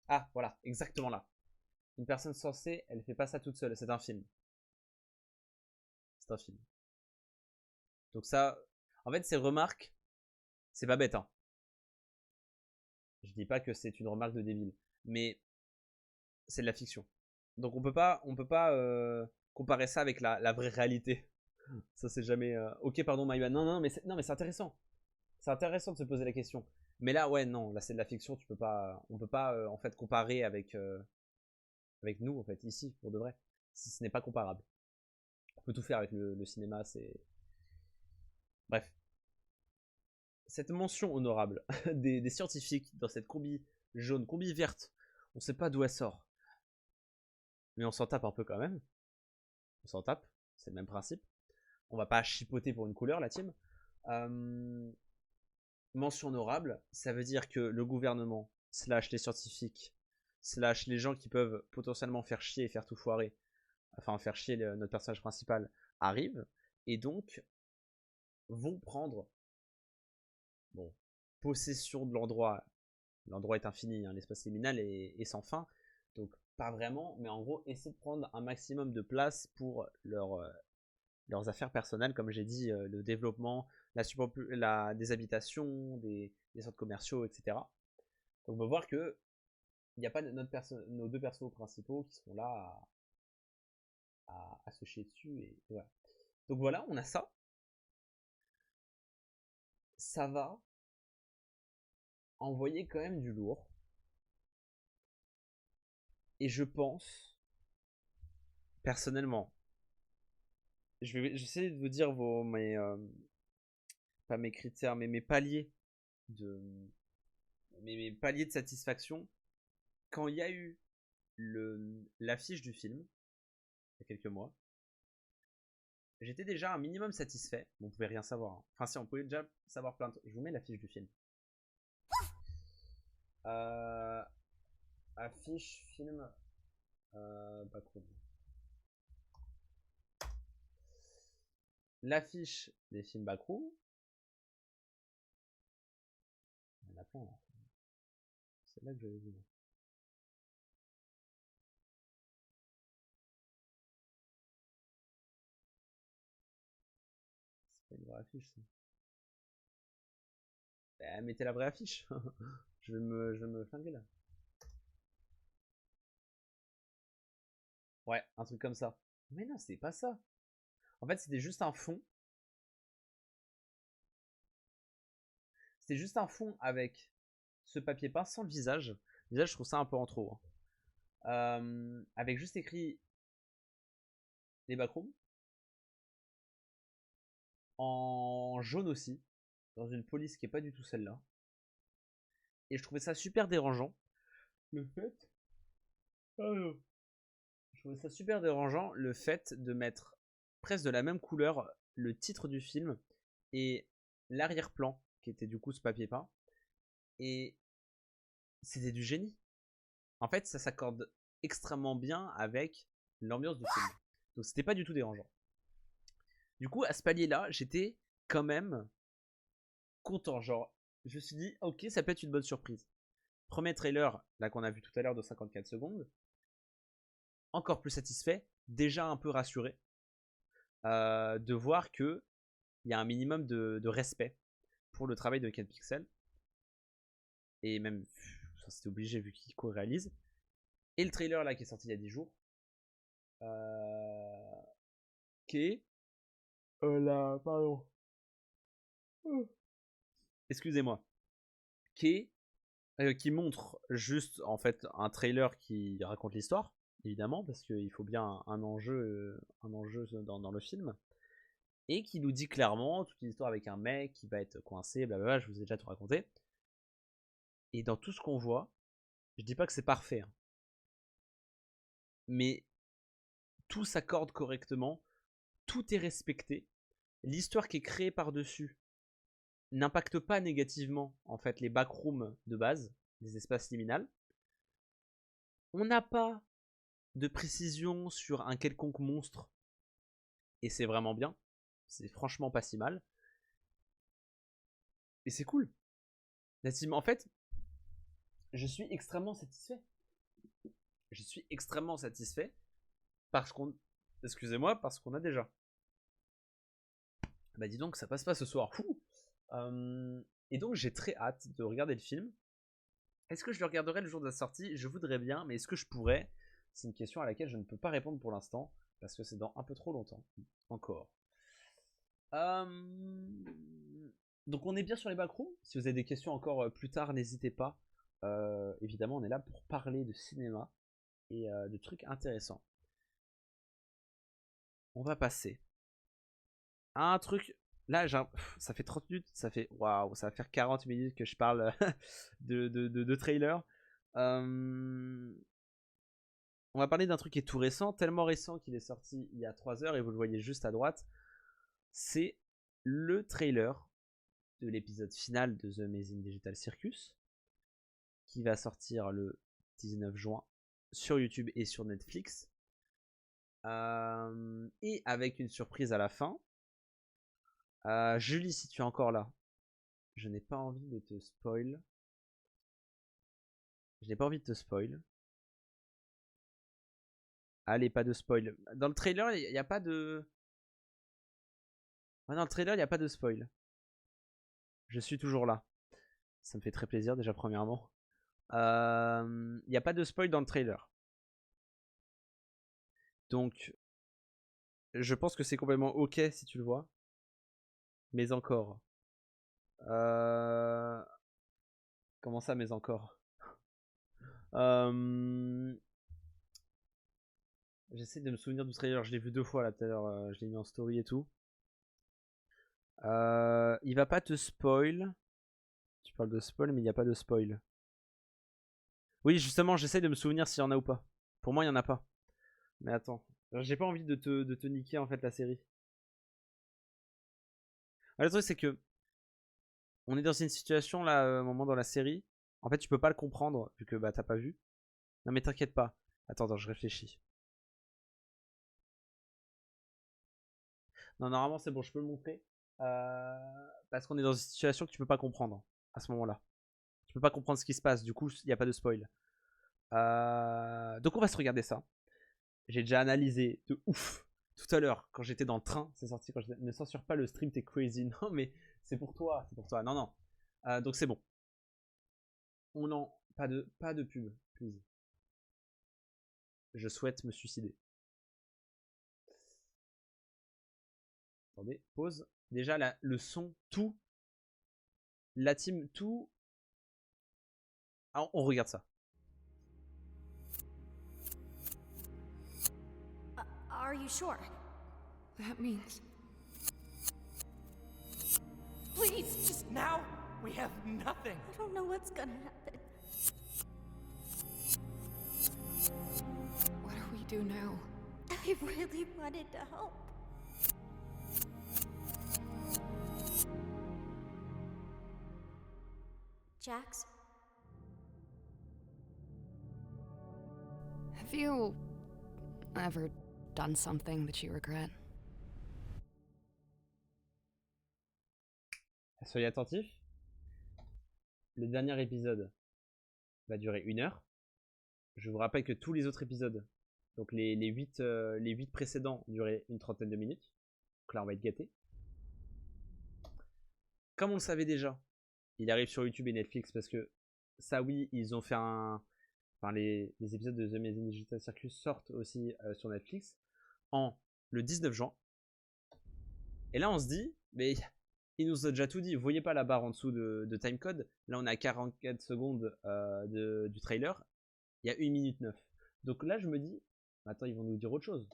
Ah, voilà, exactement là. Une personne censée, elle fait pas ça toute seule, c'est un film. C'est un film. Donc ça, en fait, ces remarques, c'est pas bête, hein. Je dis pas que c'est une remarque de débile, mais c'est de la fiction. Donc on peut pas comparer ça avec la vraie réalité. Ça c'est jamais. Ok, pardon, Maïwan. Non, mais c'est intéressant. C'est intéressant de se poser la question. Mais là, ouais, non, là c'est de la fiction. On peut pas en fait comparer avec nous en fait ici pour de vrai. Si ce n'est pas comparable. On peut tout faire avec le cinéma. C'est bref. Cette mention honorable des scientifiques dans cette combi jaune, combi verte. On sait pas d'où elle sort. Mais on s'en tape un peu quand même. On s'en tape, c'est le même principe. On va pas chipoter pour une couleur, la team. Mention honorable, ça veut dire que le gouvernement, slash les scientifiques, slash les gens qui peuvent potentiellement faire chier et faire tout foirer, enfin faire chier notre personnage principal, arrivent, et donc vont prendre possession de l'endroit. L'endroit est infini, hein, l'espace liminal est sans fin, donc pas vraiment, mais en gros, essayer de prendre un maximum de place pour leurs affaires personnelles, comme j'ai dit, le développement, des habitations, des centres commerciaux, etc. Donc on va voir que il n'y a pas nos deux persos principaux qui seront là à se chier dessus, et voilà. Donc voilà, on a ça. Ça va. envoyait quand même du lourd. Et je pense, personnellement, j'essaie de vous dire pas mes critères, mais mes paliers mes paliers de satisfaction. Quand il y a eu l'affiche du film, il y a quelques mois, j'étais déjà un minimum satisfait. Bon, on pouvait rien savoir. Hein. Enfin, si, on pouvait déjà savoir plein de trucs. Je vous mets l'affiche du film. Affiche, film, Backroom. L'affiche des films Backroom. Il y en a plein là. C'est là que j'avais vu. C'est pas une vraie affiche ça. Bah, mettez la vraie affiche. je vais me flinguer là. Ouais, un truc comme ça. Mais non, c'est pas ça. En fait, c'était juste un fond. C'était juste un fond avec ce papier peint sans le visage. Le visage, je trouve ça un peu en trop. Hein. Avec juste écrit les backrooms. En jaune aussi. Dans une police qui est pas du tout celle-là. Et je trouvais ça super dérangeant. Le fait... Je trouvais ça super dérangeant le fait de mettre presque de la même couleur le titre du film et l'arrière-plan qui était du coup ce papier peint. Et c'était du génie. En fait, ça s'accorde extrêmement bien avec l'ambiance du film. Donc c'était pas du tout dérangeant. Du coup, à ce palier-là, j'étais quand même content. Genre, je me suis dit, ok, ça peut être une bonne surprise. Premier trailer, là qu'on a vu tout à l'heure de 54 secondes. Encore plus satisfait, déjà un peu rassuré de voir que il y a un minimum de respect pour le travail de Ken Pixel. Et même, ça c'était obligé vu qu'il co-réalise. Et le trailer là qui est sorti il y a 10 jours. Qui est... là, pardon. Excusez-moi. Qui montre juste en fait un trailer qui raconte l'histoire. Évidemment, parce qu'il faut bien un enjeu dans le film, et qui nous dit clairement toute l'histoire avec un mec qui va être coincé, blablabla, je vous ai déjà tout raconté. Et dans tout ce qu'on voit, je dis pas que c'est parfait, hein, mais tout s'accorde correctement, tout est respecté, l'histoire qui est créée par-dessus n'impacte pas négativement en fait les backrooms de base, les espaces liminales. On n'a pas de précision sur un quelconque monstre, et c'est vraiment bien, c'est franchement pas si mal, et c'est cool. En fait, je suis extrêmement satisfait. Je suis extrêmement satisfait parce qu'on, excusez-moi, parce qu'on a déjà. Bah dis donc, ça passe pas ce soir. Et donc j'ai très hâte de regarder le film. Est-ce que je le regarderai le jour de la sortie? Je voudrais bien, mais est-ce que je pourrais? C'est une question à laquelle je ne peux pas répondre pour l'instant, parce que c'est dans un peu trop longtemps. Encore. Donc on est bien sur les backrooms. Si vous avez des questions encore plus tard, n'hésitez pas. Évidemment, on est là pour parler de cinéma et de trucs intéressants. On va passer à un truc... Là, ça fait 30 minutes, waouh, ça va faire 40 minutes que je parle de trailer. On va parler d'un truc qui est tout récent, tellement récent qu'il est sorti il y a 3 heures et vous le voyez juste à droite. C'est le trailer de l'épisode final de The Amazing Digital Circus qui va sortir le 19 juin sur YouTube et sur Netflix. Et avec une surprise à la fin. Julie, si tu es encore là, je n'ai pas envie de te spoil. Allez, pas de spoil. Dans le trailer, il n'y a pas de... dans le trailer, il n'y a pas de spoil. Je suis toujours là. Ça me fait très plaisir déjà premièrement. Il n'y a pas de spoil dans le trailer. Donc, je pense que c'est complètement ok si tu le vois. Mais encore. Comment ça, mais encore? J'essaie de me souvenir du trailer. Je l'ai vu 2 fois là tout à l'heure. Je l'ai mis en story et tout. Il va pas te spoil. Tu parles de spoil, mais il n'y a pas de spoil. Oui, justement, j'essaie de me souvenir s'il y en a ou pas. Pour moi, il n'y en a pas. Mais attends. J'ai pas envie de te niquer en fait la série. Le truc, c'est que on est dans une situation là, un moment dans la série. En fait, tu peux pas le comprendre vu que bah t'as pas vu. Non, mais t'inquiète pas. Attends, je réfléchis. Non, normalement, c'est bon, je peux le montrer. Parce qu'on est dans une situation que tu peux pas comprendre à ce moment-là. Tu peux pas comprendre ce qui se passe, du coup, il n'y a pas de spoil. Donc, on va se regarder ça. J'ai déjà analysé de ouf tout à l'heure quand j'étais dans le train. C'est sorti quand ne censure pas le stream, t'es crazy. Non, mais c'est pour toi, c'est pour toi. Non, non. Donc, c'est bon. On en. Pas de pub, please. Je souhaite me suicider. Attendez, pause. Déjà, là, le son, tout. La team, tout. Alors, on regarde ça. Are you sure? That means Please, just. Now we have nothing. I don't know what's gonna happen. what do we do now? I really wanted to help. Jax? Have you ever done something that you regret? Soyez attentifs. Le dernier épisode va durer 1 heure. Je vous rappelle que tous les autres épisodes, donc les 8 précédents, duraient une trentaine de minutes. Donc là, on va être gâtés. Comme on le savait déjà, il arrive sur YouTube et Netflix parce que ça, oui, ils ont fait un. Enfin, les épisodes de The Amazing Digital Circus sortent aussi sur Netflix le 19 juin. Et là, on se dit, mais il nous a déjà tout dit. Vous voyez pas la barre en dessous de timecode? Là, on a 44 secondes du trailer. Il y a 1 minute 9. Donc là, je me dis, attends, ils vont nous dire autre chose.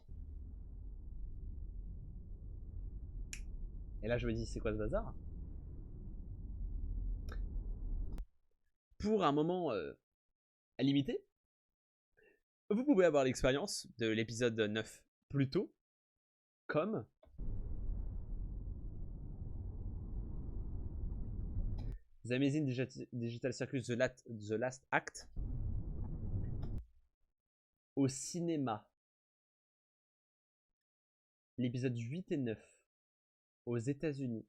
Et là, je me dis, c'est quoi ce bazar? Pour un moment limité, vous pouvez avoir l'expérience de l'épisode 9 plus tôt, comme The Amazing Digital Circus The Last Act au cinéma. L'épisode 8 et 9 aux États-Unis,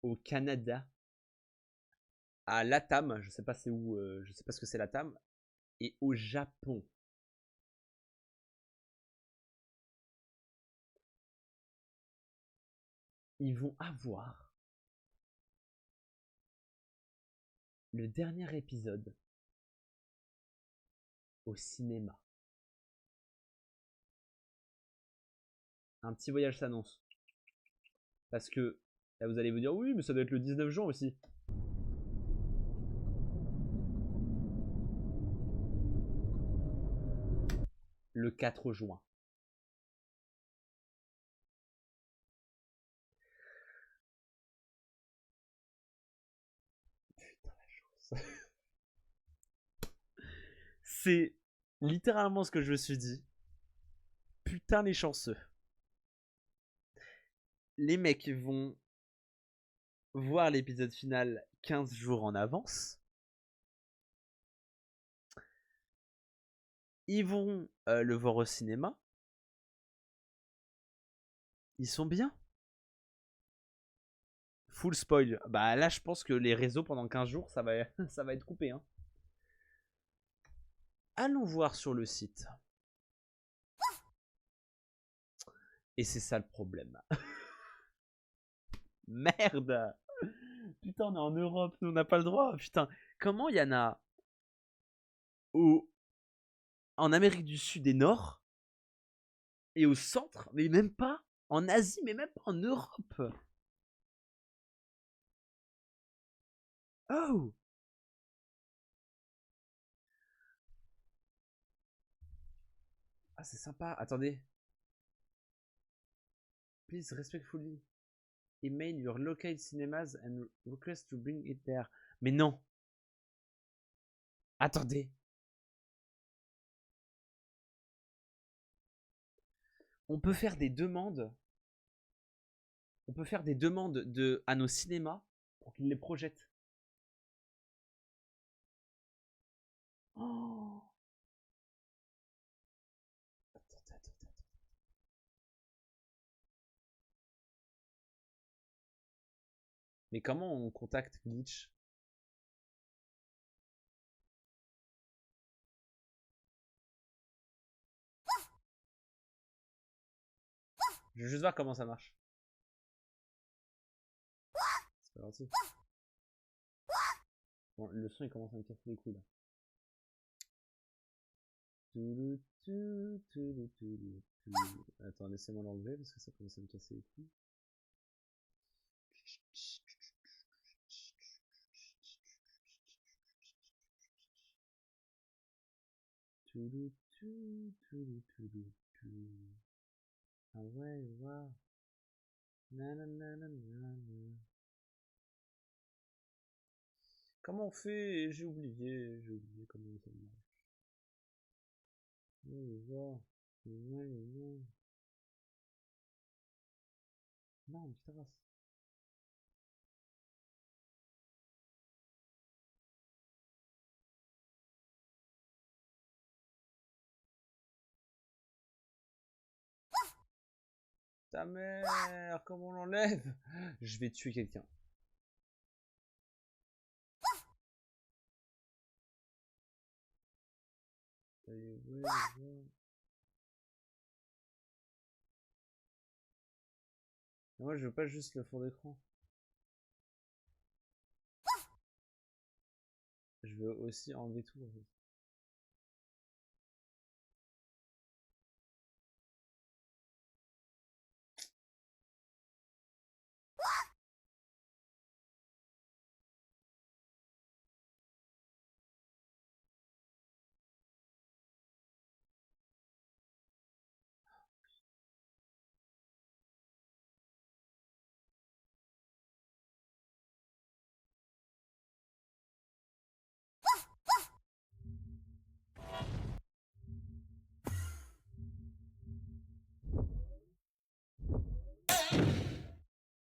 au Canada, à Latam, je sais pas c'est où, je sais pas ce que c'est Latam, et au Japon. Ils vont avoir le dernier épisode au cinéma. Un petit voyage s'annonce. Parce que là vous allez vous dire oui mais ça doit être le 19 juin aussi. Le 4 juin. Putain la chance. C'est littéralement ce que je me suis dit. Putain les chanceux. Les mecs vont voir l'épisode final 15 jours en avance. Ils vont le voir au cinéma. Ils sont bien. Full spoil. Bah là je pense que les réseaux pendant 15 jours ça va être coupé. Hein. Allons voir sur le site. Et c'est ça le problème. Merde. Putain on est en Europe, nous on n'a pas le droit. Putain, comment il y en a en Amérique du Sud et Nord et au centre, mais même pas en Asie, mais même pas en Europe. Oh. Ah, c'est sympa. Attendez. Please respectfully email your local cinemas and request to bring it there. Mais non. Attendez. On peut faire des demandes. On peut faire des demandes à nos cinémas pour qu'ils les projettent. Oh. Attends. Mais comment on contacte Glitch? Je veux juste voir comment ça marche. C'est pas gentil. Bon, le son il commence à me casser les couilles là. Attends, laissez-moi l'enlever parce que ça commence à me casser les couilles. Ah ouais, wow. Comment on fait? J'ai oublié comment ça marche. Non, mais putain. Ta mère, comment on l'enlève? Je vais tuer quelqu'un. Moi, je veux pas juste le fond d'écran. Je veux aussi enlever tout en fait.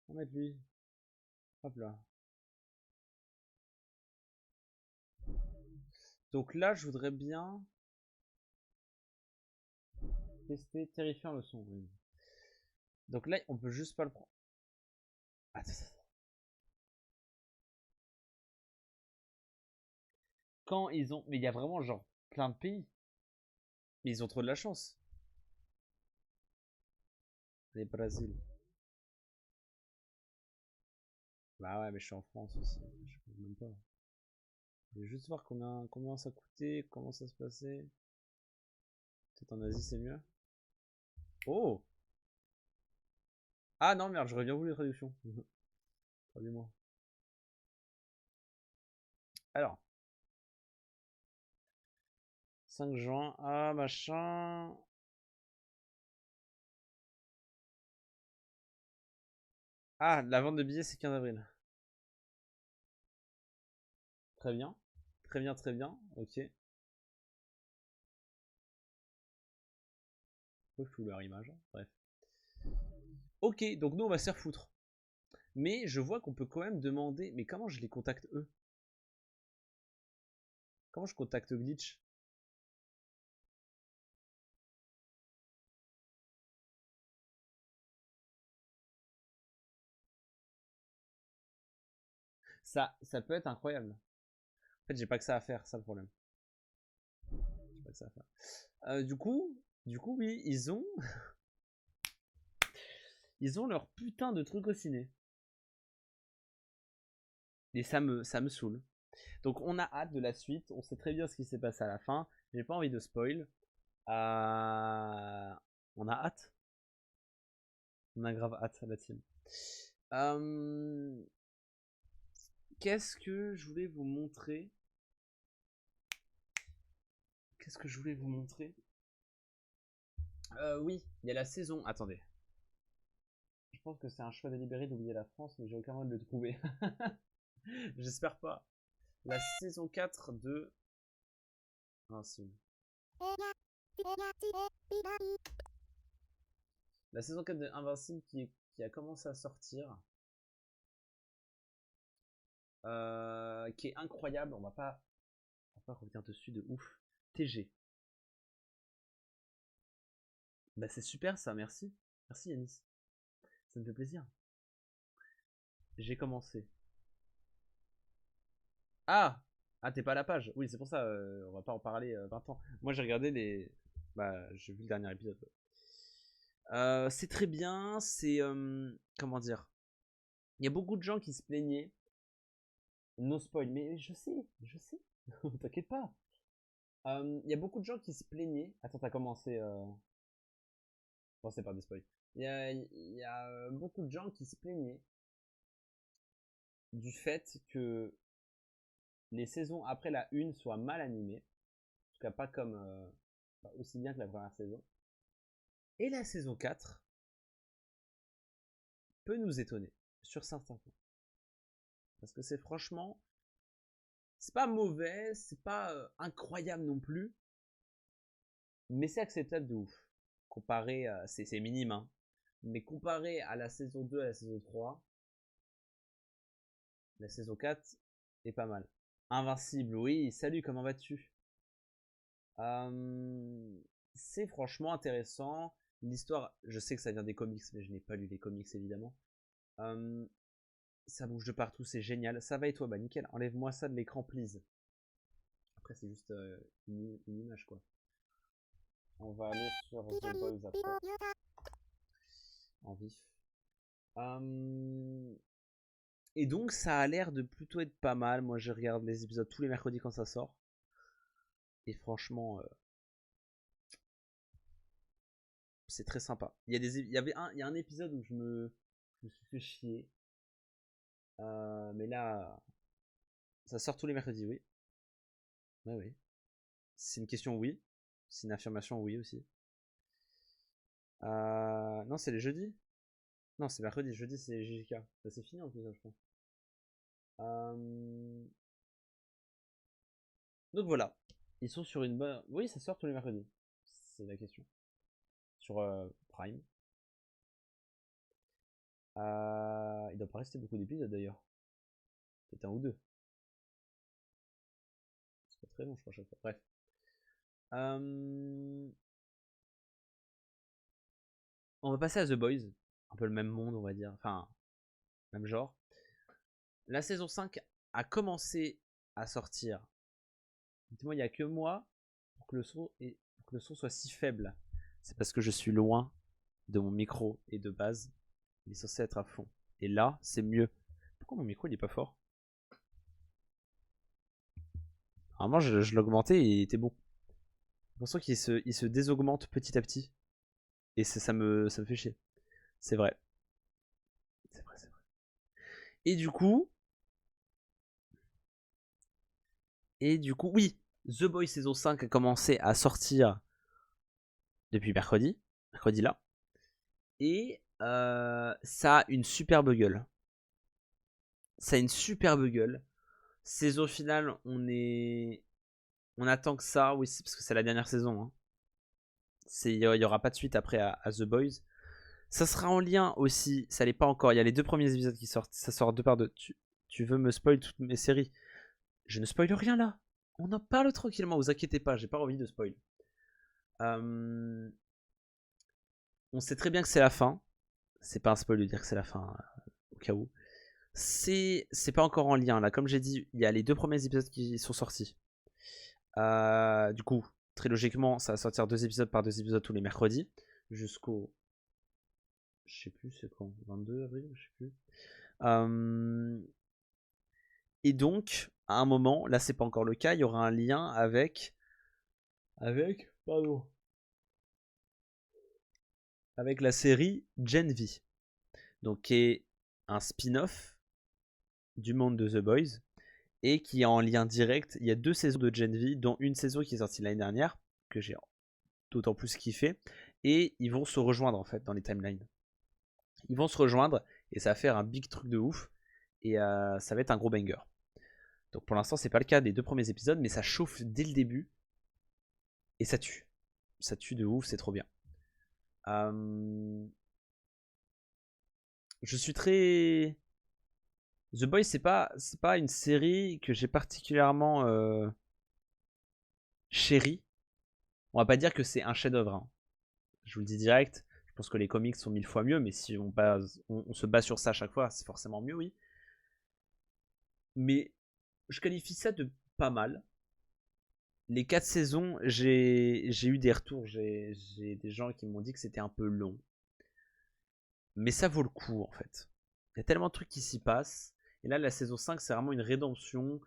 On va mettre lui. Hop là. Donc là, je voudrais bien tester terrifiant le son. Oui. Donc là, on peut juste pas le prendre. Attends. Quand ils ont... Mais il y a vraiment genre plein de pays. Mais ils ont trop de la chance. Les Brésil. Bah ouais, mais je suis en France aussi. Je peux même pas. Je vais juste voir combien ça coûtait, comment ça se passait. Peut-être en Asie c'est mieux. Oh! Ah non, merde, j'aurais bien voulu les traductions. Traduis-moi. Alors. 5 juin, ah machin. Ah, la vente de billets c'est 15 avril. Très bien. Très bien. Ok. Faut que je trouve leur image. Bref. Ok, donc nous on va se faire foutre. Mais je vois qu'on peut quand même demander. Mais comment je les contacte eux? Comment je contacte Glitch? Ça peut être incroyable. En fait, j'ai pas que ça à faire, ça le problème. J'ai pas que ça à faire. Du coup, oui, ils ont leur putain de truc au ciné. Et ça me saoule. Donc on a hâte de la suite. On sait très bien ce qui s'est passé à la fin. J'ai pas envie de spoil. On a hâte. On a grave hâte, la team. Qu'est-ce que je voulais vous montrer? Oui, il y a la saison. Attendez. Je pense que c'est un choix délibéré d'oublier la France, mais j'ai aucun moyen de le trouver. J'espère pas. La saison 4 de Invincible. La saison 4 de Invincible qui a commencé à sortir. Qui est incroyable. On va pas revenir dessus de ouf. TG. Bah c'est super ça, merci. Merci Yanis. Ça me fait plaisir. J'ai commencé. Ah, t'es pas à la page. Oui, c'est pour ça, on va pas en parler 20 ans. Moi j'ai regardé les... Bah, j'ai vu le dernier épisode. C'est très bien, c'est... comment dire? Il y a beaucoup de gens qui se plaignaient. No spoil, mais je sais. T'inquiète pas. Il y a beaucoup de gens qui se plaignaient. Attends, t'as commencé... Bon, c'est pas des spoils. Il y a beaucoup de gens qui se plaignaient du fait que les saisons après la 1 soient mal animées. En tout cas, pas comme pas aussi bien que la première saison. Et la saison 4 peut nous étonner sur certains points. Parce que c'est franchement... C'est pas mauvais, c'est pas incroyable non plus. Mais c'est acceptable de ouf. Comparé à... C'est minime, hein. Mais comparé à la saison 2 à la saison 3, la saison 4 est pas mal. Invincible, oui, salut, comment vas-tu? C'est franchement intéressant. L'histoire, je sais que ça vient des comics, mais je n'ai pas lu les comics évidemment. Ça bouge de partout, c'est génial. Ça va et toi? Bah nickel, enlève-moi ça de l'écran, please. Après, c'est juste une image quoi. On va aller sur The Boys après. En vif. Et donc ça a l'air de plutôt être pas mal. Moi je regarde les épisodes tous les mercredis quand ça sort. Et franchement, c'est très sympa. Il y a un épisode où je me suis fait chier. Mais là, ça sort tous les mercredis, oui. Ouais, oui. C'est une question, oui. C'est une affirmation, oui aussi. Non, c'est les jeudis. Non, c'est mercredi. Jeudi, c'est JJK. Bah, c'est fini en plus, je crois. Donc voilà. Ils sont sur une bonne... Oui, ça sort tous les mercredis. C'est la question. Sur Prime. Il doit pas rester beaucoup d'épisodes d'ailleurs. Peut-être un ou deux. C'est pas très long, je crois, à chaque fois. Bref. On va passer à The Boys. Un peu le même monde, on va dire. Enfin, même genre. La saison 5 a commencé à sortir. Dites-moi, il n'y a que moi pour que le son soit si faible. C'est parce que je suis loin de mon micro et de base, il est censé être à fond. Et là, c'est mieux. Pourquoi mon micro il est pas fort? Normalement, je l'augmentais et il était bon. J'ai l'impression qu'il se désaugmente petit à petit. Et ça me fait chier. C'est vrai. C'est vrai. Et du coup, oui, The Boys saison 5 a commencé à sortir depuis mercredi là. Et ça a une superbe gueule. Saison finale, on attend que ça, oui, c'est parce que c'est la dernière saison. Hein. Il y aura pas de suite après à The Boys. Ça sera en lien aussi, ça l'est pas encore. Il y a les 2 premiers épisodes qui sortent, ça sort 2 par 2. Tu veux me spoil toutes mes séries? Je ne spoil rien là. On en parle tranquillement, vous inquiétez pas, j'ai pas envie de spoil. On sait très bien que c'est la fin. C'est pas un spoil de dire que c'est la fin, au cas où. C'est pas encore en lien là. Comme j'ai dit, il y a les 2 premiers épisodes qui sont sortis. Du coup, très logiquement, ça va sortir 2 épisodes par 2 épisodes tous les mercredis. Jusqu'au... Je sais plus, c'est quand? 22 avril? Je sais plus. Et donc, à un moment, là c'est pas encore le cas, il y aura un lien avec la série Gen V. Donc qui est un spin-off du monde de The Boys et qui est en lien direct. Il y a 2 saisons de Gen V, dont une saison qui est sortie l'année dernière, que j'ai d'autant plus kiffé, et ils vont se rejoindre en fait dans les timelines. Ils vont se rejoindre et ça va faire un big truc de ouf et ça va être un gros banger. Donc pour l'instant c'est pas le cas des 2 premiers épisodes, mais ça chauffe dès le début et ça tue. Ça tue de ouf, c'est trop bien. Je suis très... The Boys c'est pas une série que j'ai particulièrement chérie. On va pas dire que c'est un chef-d'œuvre. Hein. Je vous le dis direct. Je pense que les comics sont 1000 fois mieux, mais si on se base sur ça à chaque fois, c'est forcément mieux, oui. Mais je qualifie ça de pas mal. Les 4 saisons, j'ai eu des retours. J'ai des gens qui m'ont dit que c'était un peu long. Mais ça vaut le coup, en fait. Il y a tellement de trucs qui s'y passent. Et là, la saison 5, c'est vraiment une rédemption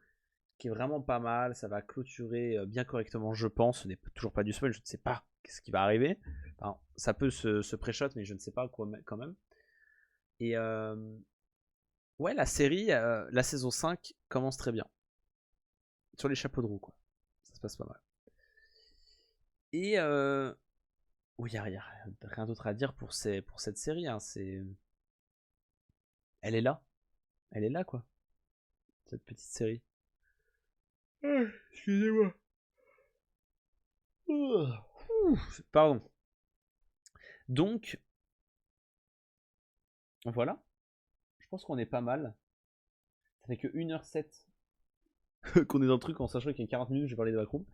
qui est vraiment pas mal. Ça va clôturer bien correctement, je pense. Ce n'est toujours pas du spoil, je ne sais pas qu'est-ce qui va arriver. Enfin, ça peut se pré-shot, mais je ne sais pas quoi quand même. Et ouais, la série, la saison 5 commence très bien. Sur les chapeaux de roue, quoi. Ça se passe pas mal. Et oui, il n'y a rien d'autre à dire pour cette série. Hein. Elle est là. Elle est là, quoi. Cette petite série. Excusez-moi. Pardon. Donc, voilà. Je pense qu'on est pas mal. Ça fait que 1h07 qu'on est dans le truc en sachant qu'il y a 40 minutes, je vais parler de Backroom.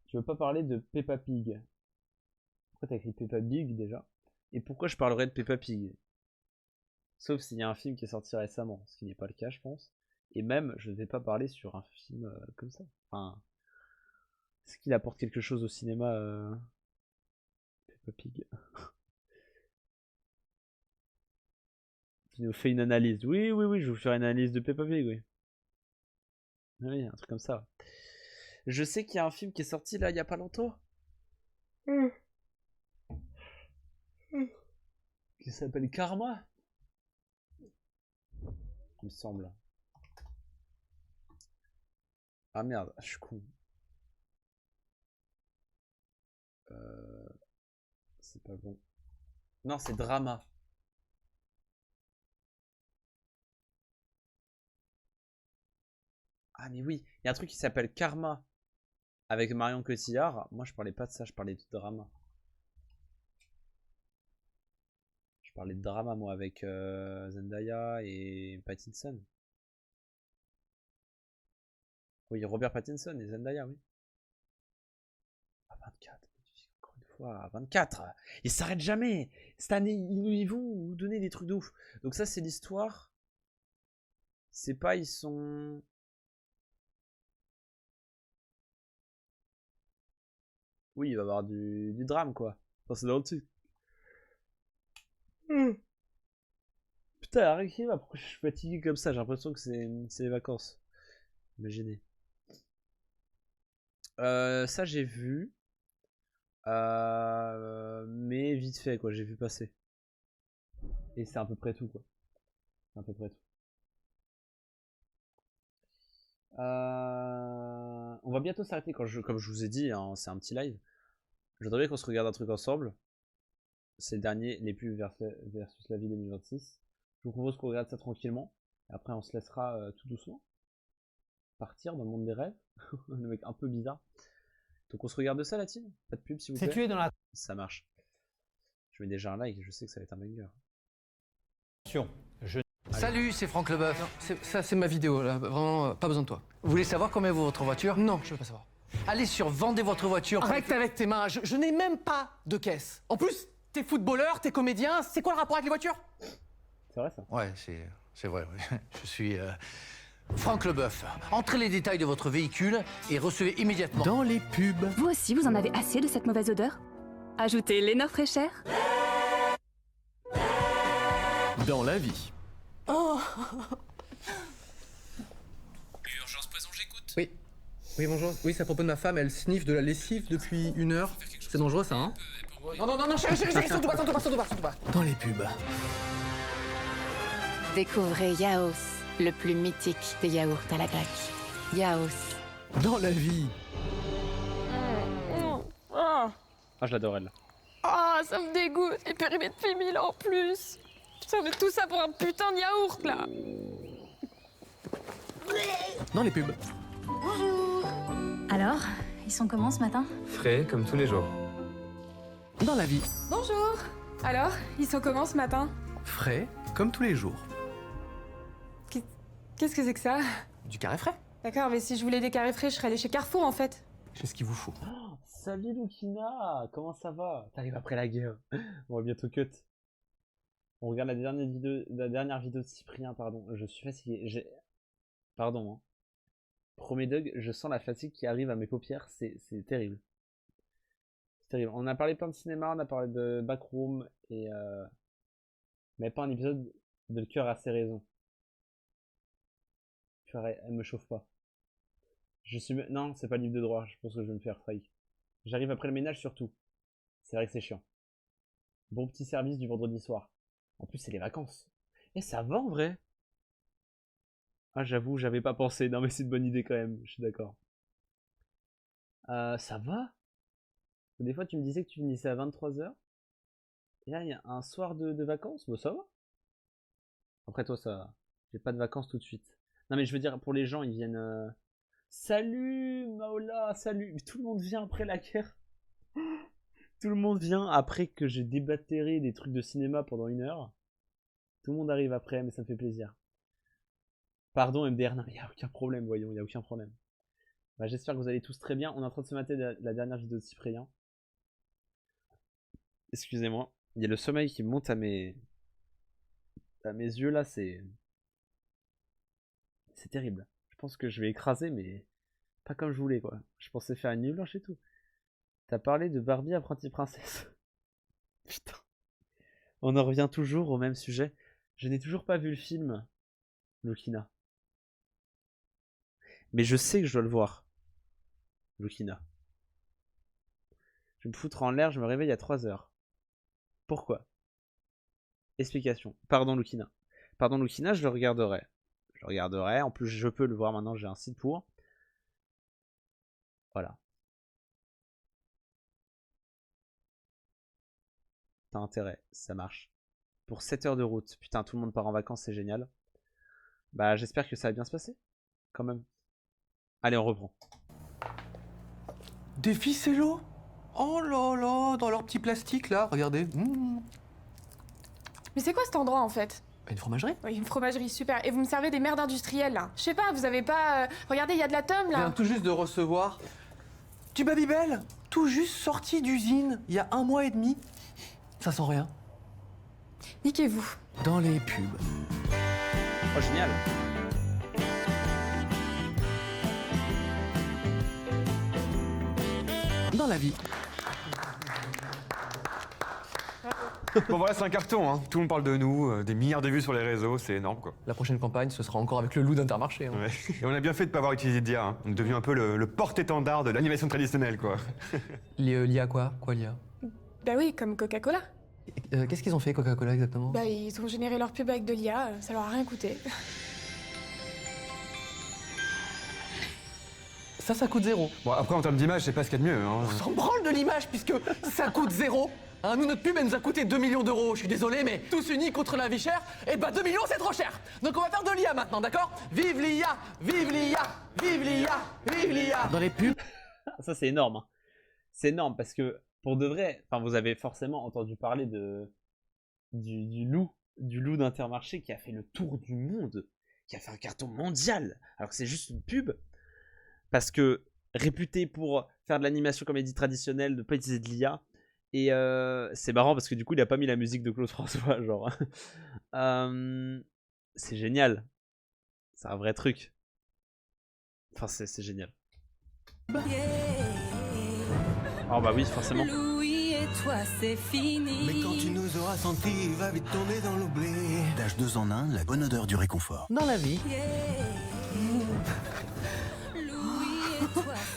Je veux pas parler de Peppa Pig. Pourquoi t'as écrit Peppa Pig déjà? Et pourquoi je parlerais de Peppa Pig? Sauf s'il y a un film qui est sorti récemment, ce qui n'est pas le cas, je pense. Et même, je ne vais pas parler sur un film comme ça. Enfin, est-ce qu'il apporte quelque chose au cinéma, Peppa Pig? Tu nous fait une analyse. Oui, je vais vous faire une analyse de Peppa Pig, oui. Oui, un truc comme ça. Je sais qu'il y a un film qui est sorti là, il n'y a pas longtemps. Qui s'appelle Karma. Il me semble. Ah merde, je suis con. C'est pas bon. Non, c'est Drama. Ah mais oui, il y a un truc qui s'appelle Karma avec Marion Cotillard. Moi je parlais pas de ça, je parlais de Drama. Je parlais de Drama moi avec Zendaya et Pattinson. Oui, Robert Pattinson et Zendaya, oui. À 24, encore une fois, à 24. Ils s'arrêtent jamais. Cette année, ils vont nous donner des trucs de ouf. Donc ça, c'est l'histoire. C'est pas, ils sont... Oui, il va y avoir du drame, quoi. Enfin, c'est dans le titre. Putain, Arikima, pourquoi je suis fatigué comme ça? J'ai l'impression que c'est les vacances. Imaginez. Ça, j'ai vu. Mais vite fait, quoi. J'ai vu passer. Et c'est à peu près tout, quoi. C'est à peu près tout. On va bientôt s'arrêter comme je vous ai dit, hein, c'est un petit live. Je voudrais qu'on se regarde un truc ensemble. C'est le dernier, les pubs versus la vie 2026. Je vous propose qu'on regarde ça tranquillement. Et après on se laissera tout doucement partir dans le monde des rêves. Le mec un peu bizarre. Donc on se regarde ça la team. Pas de pub s'il vous plaît. C'est tué dans la... Ça marche. Je mets déjà un like, je sais que ça va être un banger. Salut, c'est Franck Leboeuf. Ça, c'est ma vidéo, là. Vraiment, pas besoin de toi. Vous voulez savoir combien vaut votre voiture? Non, je veux pas savoir. Allez sur Vendez votre voiture. Arrête avec tes mains, je n'ai même pas de caisse. En plus, t'es footballeur, t'es comédien, c'est quoi le rapport avec les voitures? C'est vrai ça? Ouais, c'est vrai, ouais. Je suis Franck Leboeuf. Entrez les détails de votre véhicule et recevez immédiatement. Dans les pubs. Vous aussi, vous en avez assez de cette mauvaise odeur? Ajoutez Lénore Fraîcheur. Dans la vie. Oh. Urgence Poison, j'écoute. Oui. Oui, bonjour. Oui, c'est à propos de ma femme, elle sniffe de la lessive depuis 1 heure. C'est dangereux, ça, hein? Non, chérie, surtout pas. Dans les pubs. Découvrez Yaos, le plus mythique des yaourts à la grecque. Yaos. Dans la vie. Ah, je l'adore elle. Ah, ça me dégoûte. Et périmé depuis 1000 ans en plus. Putain, mais tout ça pour un putain de yaourt, là. Non, les pubs. Alors, ils sont comment ce matin? Frais comme tous les jours. Dans la vie. Bonjour. Alors, ils sont comment ce matin? Frais, comme tous les jours. Qu'est-ce que c'est que ça? Du carré frais. D'accord, mais si je voulais des carrés frais, je serais allée chez Carrefour, en fait. C'est ce qu'il vous faut. Salut Lukina, comment ça va? T'arrives après la guerre. On va bientôt cut. On regarde la dernière vidéo de Cyprien, pardon. Je suis fatigué. Pardon. Hein. Premier Doug, je sens la fatigue qui arrive à mes paupières. C'est terrible. C'est terrible. On a parlé plein de cinéma, on a parlé de Backroom et mais pas un épisode de Le cœur a ses raisons. Elle me chauffe pas. Non, c'est pas le livre de droit. Je pense que je vais me faire faillir. J'arrive après le ménage surtout. C'est vrai que c'est chiant. Bon petit service du vendredi soir. En plus, c'est les vacances. Et ça va en vrai. Ah, j'avoue, j'avais pas pensé. Non, mais c'est une bonne idée quand même. Je suis d'accord. Ça va. Des fois, tu me disais que tu finissais à 23h. Et là, il y a un soir de vacances. Bon, ça va. Après, toi, ça va. J'ai pas de vacances tout de suite. Non, mais je veux dire, pour les gens, ils viennent. Salut Maola, salut. Mais tout le monde vient après la guerre. Tout le monde vient après que j'ai débatéré des trucs de cinéma pendant 1 heure. Tout le monde arrive après, mais ça me fait plaisir. Pardon MDR, non mais il n'y a aucun problème, voyons, il n'y a aucun problème. Bah, j'espère que vous allez tous très bien. On est en train de se mater la dernière vidéo de Cyprien. Excusez-moi, il y a le sommeil qui monte à mes yeux là, c'est terrible. Je pense que je vais écraser, mais pas comme je voulais quoi. Je pensais faire une nuit blanche et tout. T'as parlé de Barbie apprentie princesse. Putain. On en revient toujours au même sujet. Je n'ai toujours pas vu le film, Lukina. Mais je sais que je dois le voir. Lukina. Je vais me foutre en l'air, je me réveille à 3h. Pourquoi? Explication. Pardon Lukina. Pardon Lukina, je le regarderai. Je le regarderai. En plus, je peux le voir maintenant, j'ai un site pour. Voilà. T'as intérêt, ça marche. Pour 7 heures de route. Putain, tout le monde part en vacances, c'est génial. Bah, j'espère que ça va bien se passer. Quand même. Allez, on reprend. Des ficellos? Oh là là, dans leur petit plastique là, regardez. Mais c'est quoi cet endroit en fait? Une fromagerie? Oui, une fromagerie, super. Et vous me servez des merdes industrielles là? Je sais pas, vous avez pas. Regardez, il y a de la tome Je là. viens tout juste de recevoir du Babybel, tout juste sorti d'usine, il y a 1 mois et demi. Ça sent rien. Niquez-vous. Dans les pubs. Oh, génial. Dans la vie. Bon voilà, c'est un carton, hein. Tout le monde parle de nous, des milliards de vues sur les réseaux, c'est énorme quoi. La prochaine campagne, ce sera encore avec le loup d'Intermarché. Hein. Ouais. Et on a bien fait de pas avoir utilisé d'IA, hein. On est devenu un peu le porte-étendard de l'animation traditionnelle quoi. L'IA quoi? Quoi l'IA? Bah oui, comme Coca-Cola. Qu'est-ce qu'ils ont fait Coca-Cola exactement? Bah ils ont généré leur pub avec de l'IA, ça leur a rien coûté. Ça coûte 0. Bon après en termes d'image, c'est pas ce qu'il y a de mieux, hein. On s'en branle de l'image puisque ça coûte 0. Hein, nous, notre pub, elle nous a coûté 2 millions d'euros. Je suis désolé, mais tous unis contre la vie chère, et bah 2 millions, c'est trop cher. Donc on va faire de l'IA maintenant, d'accord? Vive l'IA! Vive l'IA! Vive l'IA! Vive l'IA! Dans les pubs. Ça, c'est énorme. Hein. C'est énorme parce que, pour de vrai, enfin, vous avez forcément entendu parler du loup d'Intermarché qui a fait le tour du monde, qui a fait un carton mondial, alors que c'est juste une pub. Parce que, réputé pour faire de l'animation comédie traditionnelle, ne pas utiliser de l'IA. Et c'est marrant parce que du coup il a pas mis la musique de Claude François, genre. C'est génial. C'est un vrai truc. Enfin c'est génial. Oh bah oui forcément. Louis et toi c'est fini. Mais quand tu nous auras sentis, va vite tomber dans l'oubli. Dash 2 en 1, la bonne odeur du réconfort. Dans la vie.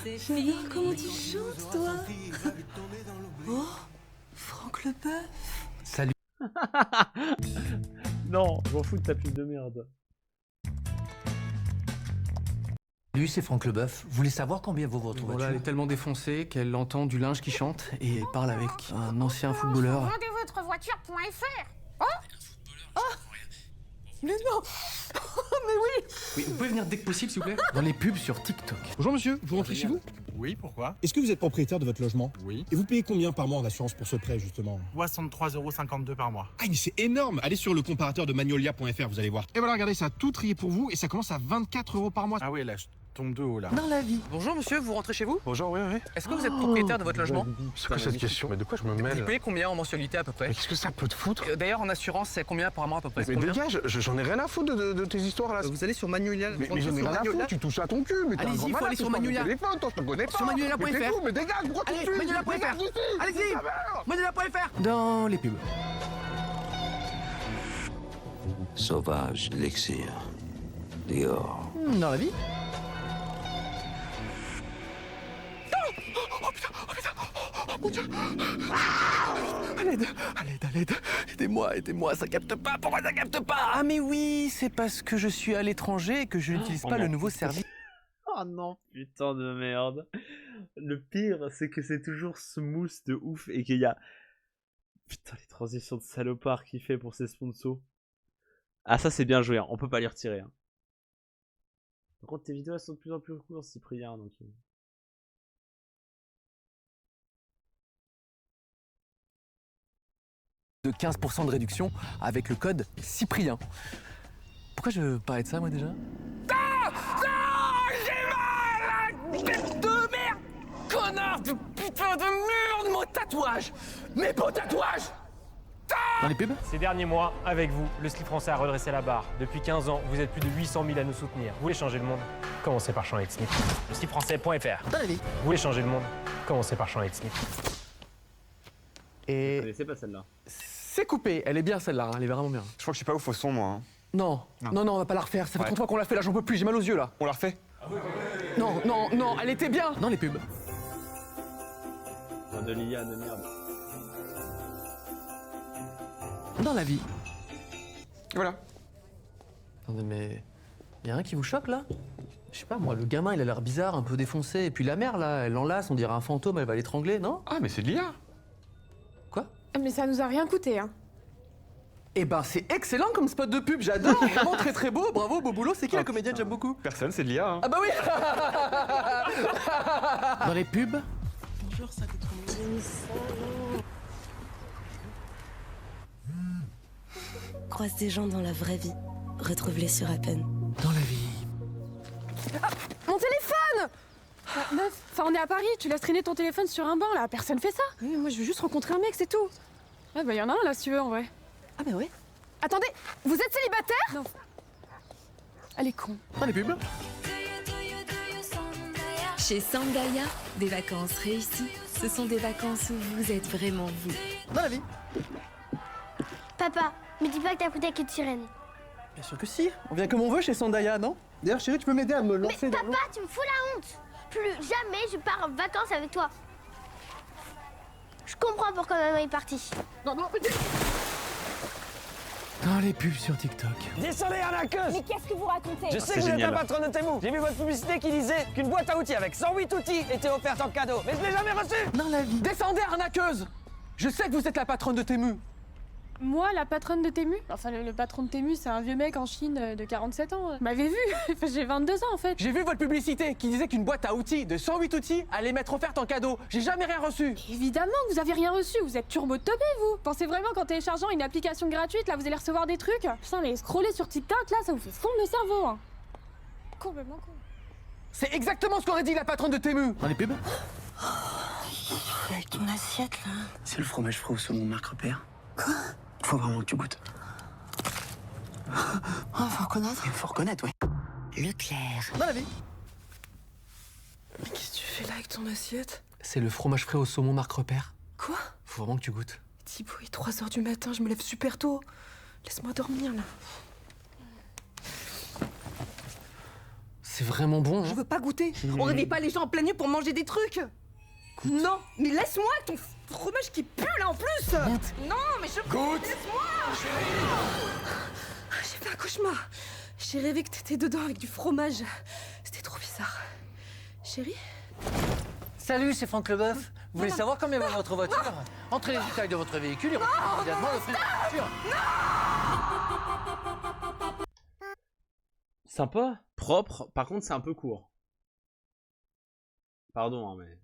J'adore comment tu chantes, toi. Oh, Franck Leboeuf. Salut. Non, je m'en fous de ta pub de merde. Lui, c'est Franck Leboeuf. Vous voulez savoir combien vaut votre Voilà, voiture? elle est tellement défoncée qu'elle entend du linge qui chante et elle parle avec un ancien footballeur. Vendez votre voiture.fr. Oh Mais non. Mais oui. Oui, vous pouvez venir dès que possible, s'il vous plaît. Dans les pubs sur TikTok. Bonjour monsieur, vous rentrez chez vous? Oui, pourquoi? Est-ce que vous êtes propriétaire de votre logement? Oui. Et vous payez combien par mois en assurance pour ce prêt justement? 63,52 € par mois. Ah mais c'est énorme! Allez sur le comparateur de Magnolia.fr, vous allez voir. Et voilà, regardez, ça a tout trié pour vous et ça commence à 24 € par mois. Ah oui, là, je tombe de haut, là. Dans la vie. Bonjour monsieur, vous rentrez chez vous? Bonjour, oui, oui. Est-ce que vous êtes propriétaire de votre logement? C'est quoi cette question? Mais de quoi je me mêle? Vous payez combien en mensualité à peu près? Mais qu'est-ce que ça peut te foutre? D'ailleurs, en assurance, c'est combien par mois à peu près? Mais dégage, j'en ai rien à foutre de tes histoires là. Vous allez sur Magnolia. Mais j'en ai rien à foutre, tu touches à ton cul. Mais t'es un Allez-y, grand il faut malade, aller sur tu parles au Magnolia. téléphone, toi, je te connais pas. Sur Magnolia.fr. Mais t'es fou, mais dégage, pourquoi tu Allez, tues? Magnolia.fr. Dégage d'ici. Allez-y. Ah, merde. Magnolia.fr. Dans les pubs. Sauvage, l'élixir. Dior. Dans la vie. Mon Dieu! À l'aide! À l'aide, à l'aide! Aidez-moi, aidez-moi, ça capte pas! Pourquoi ça capte pas? Ah mais oui, c'est parce que je suis à l'étranger et que je n'utilise pas le nouveau service. Oh non, putain de merde. Le pire, c'est que c'est toujours smooth de ouf et qu'il y a... Putain, les transitions de salopard qu'il fait pour ses sponsors. Ah ça c'est bien joué, hein. On peut pas les retirer. Hein. Par contre, tes vidéos elles sont de plus en plus courtes, Cyprien, donc... De 15% de réduction avec le code Cyprien. Pourquoi je parlais de ça moi déjà? Ah! Ah! J'ai mal! Bête de merde! Connard de putain de merde! Mon tatouage! Mes beaux tatouages! Dans les pubs? Ces derniers mois, avec vous, le slip français a redressé la barre. Depuis 15 ans, vous êtes plus de 800 000 à nous soutenir. Vous voulez changer le monde? Commencez par changer avec Smith. Le slipfrançais.fr. Dans la vie. Vous voulez changer le monde? Commencez par changer avec Smith. Et... Vous connaissez pas celle-là? C'est coupé, elle est bien celle-là, hein. Elle est vraiment bien. Je crois que je suis pas ouf au son, moi. Hein. Non, non, on va pas la refaire. Ça fait 30 fois qu'on l'a fait, là j'en peux plus, j'ai mal aux yeux là. On la refait? Non, non, non, elle était bien. Dans les pubs. De l'IA de merde. Dans la vie. Voilà. Attendez, mais... Y'a rien qui vous choque là? Je sais pas, moi, le gamin il a l'air bizarre, un peu défoncé. Et puis la mère là, elle l'enlace, on dirait un fantôme, elle va l'étrangler, non? Ah, mais c'est de l'IA. Quoi? Mais ça nous a rien coûté, hein. Eh ben, c'est excellent comme spot de pub, j'adore. Vraiment très très beau, bravo, beau boulot. C'est qui la comédienne? J'aime beaucoup. Personne, c'est de l'IA. Hein. Ah bah oui. Dans les pubs. Bonjour, ça t'est trop Croise des gens dans la vraie vie, retrouve-les sur à peine. Dans la vie. Ah, mon téléphone! Meuf, enfin on est à Paris, tu laisses traîner ton téléphone sur un banc là, personne fait ça. Oui, moi je veux juste rencontrer un mec, c'est tout. Ah bah y'en a un là si tu veux en vrai. Ah bah ouais. Attendez, vous êtes célibataire? Non. Elle est con. Dans les pubs. Chez Sangaya, des vacances réussies, ce sont des vacances où vous êtes vraiment vous. Dans la vie. Papa, me dis pas que t'as pris ta queue de sirène. Bien sûr que si. On vient comme on veut chez Sandaya, non? D'ailleurs, chérie, tu peux m'aider à me lancer Mais dans papa, tu me fous la honte. Plus jamais je pars en vacances avec toi. Je comprends pourquoi maman est partie. Non, non, mais... Dans les pubs sur TikTok. Descendez, arnaqueuse! Mais qu'est-ce que vous racontez? Je sais que vous êtes la patronne de Temu. J'ai vu votre publicité qui disait qu'une boîte à outils avec 108 outils était offerte en cadeau, mais je l'ai jamais reçue! Dans la vie. Descendez, arnaqueuse! Je sais que vous êtes la patronne de Temu. Moi, la patronne de Temu? Enfin, le patron de Temu, c'est un vieux mec en Chine de 47 ans. Vous m'avez vu? J'ai 22 ans en fait. J'ai vu votre publicité qui disait qu'une boîte à outils de 108 outils allait m'être offerte en cadeau. J'ai jamais rien reçu. Évidemment que vous avez rien reçu, vous êtes turbo-topé vous. Pensez vraiment qu'en téléchargeant une application gratuite, là vous allez recevoir des trucs? Putain, mais scroller sur TikTok, là, ça vous fait fondre le cerveau. Hein. Complètement con. C'est exactement ce qu'aurait dit la patronne de Temu. Dans les pubs. Avec ton assiette là. C'est le fromage frais au saumon Marc Repère. Quoi? Faut vraiment que tu goûtes. Oh, faut reconnaître. Il faut reconnaître, oui. Leclerc. Dans la vie. Mais qu'est-ce que tu fais là avec ton assiette? C'est le fromage frais au saumon Marc Repère. Quoi? Faut vraiment que tu goûtes. Thibaut, il est 3h du matin, je me lève super tôt. Laisse-moi dormir là. C'est vraiment bon, hein? Je veux pas goûter. On réveille pas les gens en pleine nuit pour manger des trucs. Non, mais laisse-moi avec ton fromage qui pue là en plus. Non, mais je... Goûte. Laisse-moi. J'ai fait un cauchemar. J'ai rêvé que t'étais dedans avec du fromage. C'était trop bizarre. bizarre. Chérie? Salut, c'est Franck Leboeuf. Vous voulez savoir combien vaut votre voiture? Entrez les détails de votre véhicule et retrouvez immédiatement le prix de la voiture. Sympa, propre, par contre c'est un peu court. Pardon, hein, mais...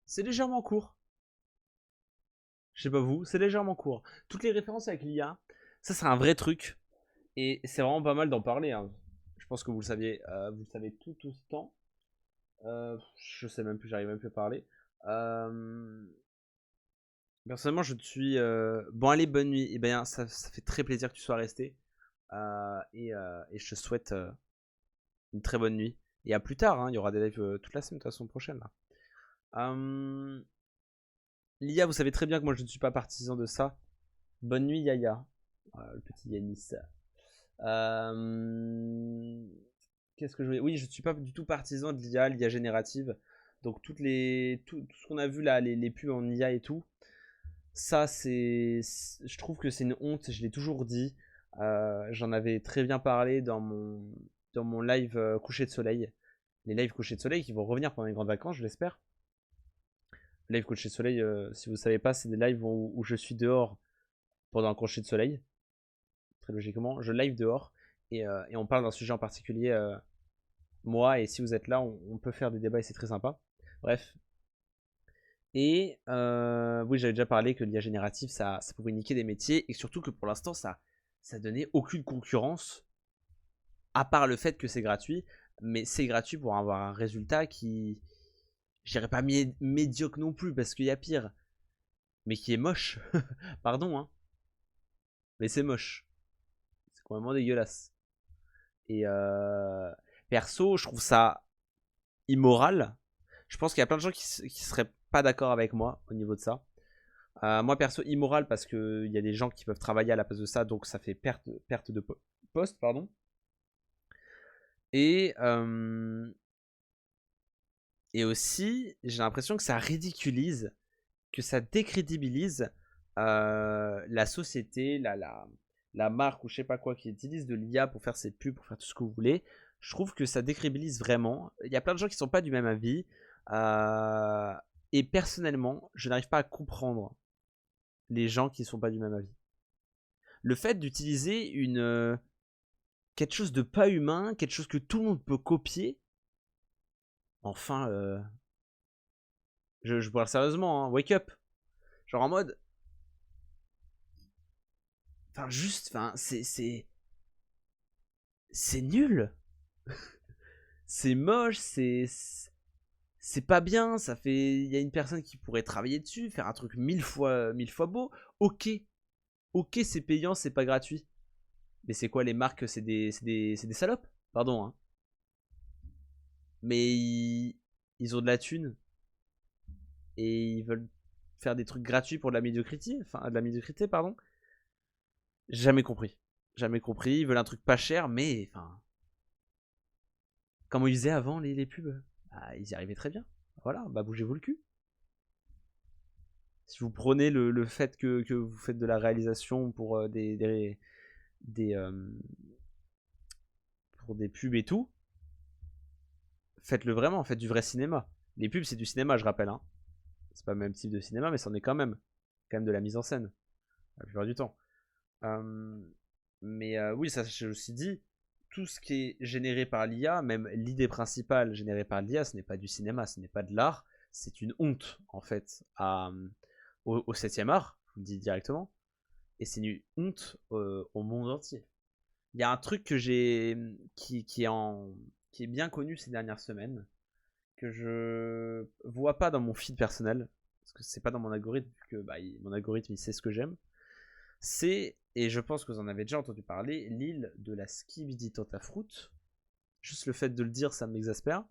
C'est légèrement court. Je sais pas vous, c'est légèrement court. Toutes les références avec l'IA, ça c'est un vrai truc. Et c'est vraiment pas mal d'en parler. Hein. Je pense que vous le saviez tout ce temps. Je sais même plus, j'arrive même plus à parler. Personnellement, je te suis... Bon allez, bonne nuit. Et bien, ça fait très plaisir que tu sois resté. Et je te souhaite une très bonne nuit. Et à plus tard, hein. Il y aura des lives toute la semaine, de toute façon, prochaine. Là. L'IA, vous savez très bien que moi je ne suis pas partisan de ça. Bonne nuit Yaya. Le petit Yanis. Qu'est-ce que je voulais... Oui, je ne suis pas du tout partisan de l'IA générative. Donc tout ce qu'on a vu là, les pubs en IA et tout, ça c'est... Je trouve que c'est une honte, je l'ai toujours dit. J'en avais très bien parlé dans mon live coucher de soleil. Les lives coucher de soleil qui vont revenir pendant les grandes vacances, je l'espère. Live coucher de soleil, si vous ne savez pas, c'est des lives où je suis dehors pendant un coucher de soleil. Très logiquement, je live dehors et on parle d'un sujet en particulier. Moi, et si vous êtes là, on peut faire des débats et c'est très sympa. Bref. Et oui, j'avais déjà parlé que l'IA générative, ça pouvait niquer des métiers et surtout que pour l'instant, ça donnait aucune concurrence à part le fait que c'est gratuit. Mais c'est gratuit pour avoir un résultat qui... Je dirais pas médiocre non plus, parce qu'il y a pire. Mais qui est moche. Pardon, hein. Mais c'est moche. C'est complètement dégueulasse. Et perso, je trouve ça immoral. Je pense qu'il y a plein de gens qui seraient pas d'accord avec moi au niveau de ça. Moi, perso, immoral, parce qu'il y a des gens qui peuvent travailler à la place de ça, donc ça fait perte de poste, pardon. Et aussi, j'ai l'impression que ça ridiculise, que ça décrédibilise la société, la marque ou je sais pas quoi qui utilise de l'IA pour faire ses pubs, pour faire tout ce que vous voulez. Je trouve que ça décrédibilise vraiment. Il y a plein de gens qui sont pas du même avis. Et personnellement, je n'arrive pas à comprendre les gens qui sont pas du même avis. Le fait d'utiliser quelque chose de pas humain, quelque chose que tout le monde peut copier. Enfin, je parle sérieusement, hein, wake up. Genre en mode... Enfin, juste, enfin, c'est nul. C'est moche, c'est pas bien, ça fait... Il y a une personne qui pourrait travailler dessus, faire un truc mille fois beau. Ok, c'est payant, c'est pas gratuit. Mais c'est quoi les marques? C'est des salopes, pardon, hein. Mais ils ont de la thune et ils veulent faire des trucs gratuits pour de la médiocrité, pardon. Jamais compris. Ils veulent un truc pas cher, mais enfin, comme ils faisaient avant les pubs, bah, ils y arrivaient très bien. Voilà, bah bougez-vous le cul. Si vous prenez le fait que vous faites de la réalisation pour pour des pubs et tout. Faites-le vraiment, faites du vrai cinéma. Les pubs, c'est du cinéma, je rappelle. Hein. C'est pas le même type de cinéma, mais c'en est quand même de la mise en scène. La plupart du temps. Oui, ça, j'ai aussi dit, tout ce qui est généré par l'IA, même l'idée principale générée par l'IA, ce n'est pas du cinéma, ce n'est pas de l'art. C'est une honte, en fait, au 7e art, je vous le dis directement. Et c'est une honte au monde entier. Il y a un truc que qui est bien connu ces dernières semaines, que je vois pas dans mon feed personnel, parce que c'est pas dans mon algorithme, que mon algorithme il sait ce que j'aime. C'est, et je pense que vous en avez déjà entendu parler, l'île de la Skibidi Toilet Fruit. Juste le fait de le dire, ça m'exaspère.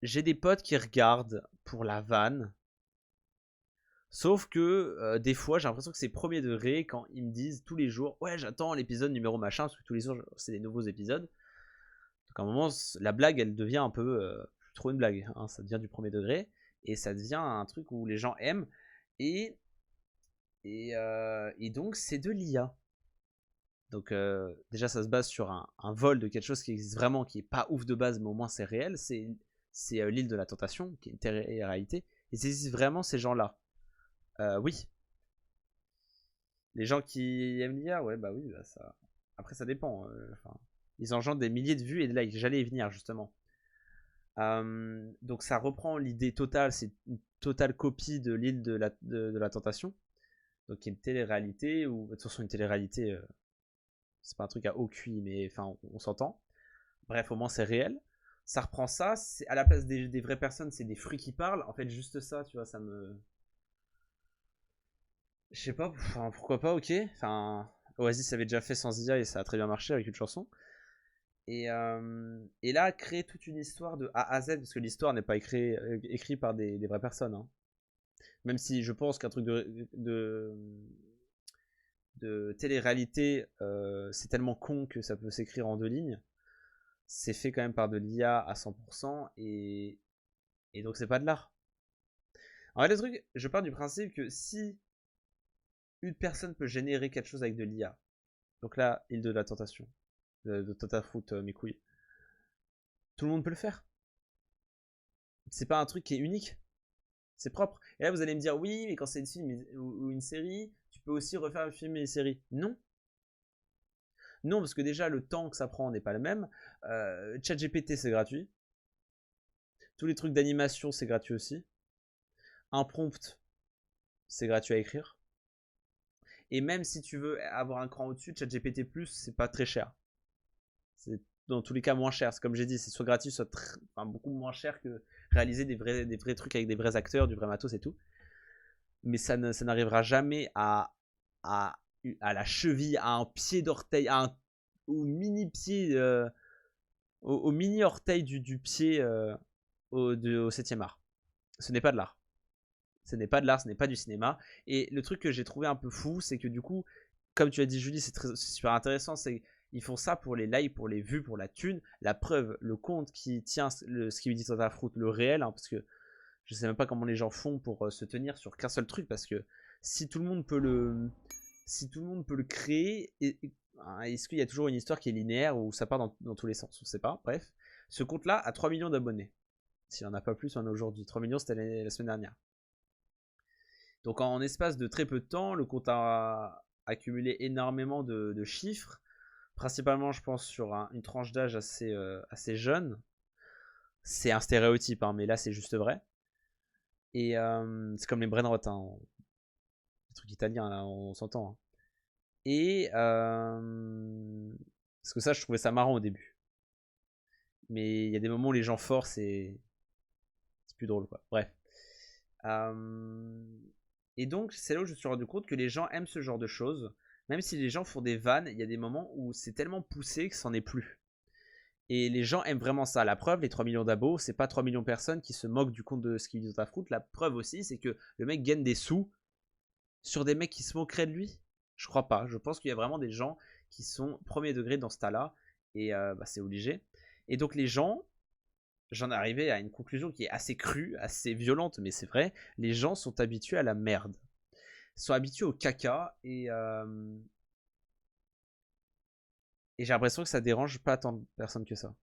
J'ai des potes qui regardent pour la vanne. Sauf que des fois j'ai l'impression que c'est premier degré quand ils me disent tous les jours ouais j'attends l'épisode numéro machin parce que tous les jours c'est des nouveaux épisodes. Donc à un moment la blague elle devient un peu plus trop une blague, hein, ça devient du premier degré et ça devient un truc où les gens aiment et donc c'est de l'IA. Donc déjà ça se base sur un vol de quelque chose qui existe vraiment, qui est pas ouf de base, mais au moins c'est réel. C'est l'île de la tentation, qui est une télé-réalité. Et ça existe vraiment ces gens-là. Oui. Les gens qui aiment l'IA, ouais bah oui, bah ça. Après ça dépend. Ils engendrent des milliers de vues et de likes. J'allais y venir justement. Donc ça reprend l'idée totale, c'est une totale copie de l'île de la tentation. Donc qui est une télé-réalité, ou de toute façon une télé-réalité, c'est pas un truc à haut QI, mais enfin on s'entend. Bref, au moins c'est réel. Ça reprend ça, à la place des vraies personnes, c'est des fruits qui parlent. En fait, juste ça, tu vois, ça me... Je sais pas, enfin, pourquoi pas, ok. Enfin, Oasis avait déjà fait sans IA et ça a très bien marché avec une chanson. Et là, créer toute une histoire de A à Z, parce que l'histoire n'est pas écrite par des vraies personnes. Hein. Même si je pense qu'un truc de télé-réalité, c'est tellement con que ça peut s'écrire en 2 lignes. C'est fait quand même par de l'IA à 100%, et donc c'est pas de l'art. En fait, le truc, je pars du principe que si une personne peut générer quelque chose avec de l'IA, donc là, île de la tentation, de Totafruit, mes couilles, tout le monde peut le faire. C'est pas un truc qui est unique, c'est propre. Et là, vous allez me dire, oui, mais quand c'est une film ou une série, tu peux aussi refaire un film et une série. Non. Non, parce que déjà, le temps que ça prend n'est pas le même. ChatGPT, c'est gratuit. Tous les trucs d'animation, c'est gratuit aussi. Un prompt, c'est gratuit à écrire. Et même si tu veux avoir un cran au-dessus, ChatGPT+, c'est pas très cher. C'est dans tous les cas moins cher. C'est comme j'ai dit, c'est soit gratuit, soit beaucoup moins cher que réaliser des vrais trucs avec des vrais acteurs, du vrai matos et tout. Mais ça n'arrivera jamais à la cheville, à un pied d'orteil, au mini pied, au mini orteil du pied au 7e art. Ce n'est pas de l'art. Ce n'est pas de l'art, ce n'est pas du cinéma. Et le truc que j'ai trouvé un peu fou, c'est que du coup, comme tu as dit Julie, c'est super intéressant, c'est ils font ça pour les likes, pour les vues, pour la thune. La preuve, le compte qui tient ce qui lui dit Totafruit, le réel, hein, parce que je sais même pas comment les gens font pour se tenir sur qu'un seul truc, parce que si tout le monde peut le créer, est-ce qu'il y a toujours une histoire qui est linéaire ou ça part dans tous les sens? On sait pas. Bref, ce compte-là a 3 millions d'abonnés. S'il n'y en a pas plus, on a aujourd'hui. 3 millions, c'était la semaine dernière. Donc en espace de très peu de temps, le compte a accumulé énormément de chiffres, principalement je pense sur une tranche d'âge assez jeune. C'est un stéréotype, hein, mais là c'est juste vrai. Et c'est comme les brainrot, hein, les trucs italiens, là, on s'entend. Hein. Et parce que ça, je trouvais ça marrant au début. Mais il y a des moments où les gens forcent, c'est plus drôle, quoi. Bref. Et donc, c'est là où je me suis rendu compte que les gens aiment ce genre de choses. Même si les gens font des vannes, il y a des moments où c'est tellement poussé que c'en est plus. Et les gens aiment vraiment ça. La preuve, les 3 millions d'abos, c'est pas 3 millions de personnes qui se moquent du compte de ce qu'il dit Totafruit. La preuve aussi, c'est que le mec gagne des sous sur des mecs qui se moqueraient de lui. Je crois pas. Je pense qu'il y a vraiment des gens qui sont premier degré dans ce tas-là. Et c'est obligé. Et donc les gens... J'en ai arrivé à une conclusion qui est assez crue, assez violente, mais c'est vrai. Les gens sont habitués à la merde. Ils sont habitués au caca et j'ai l'impression que ça dérange pas tant de personnes que ça.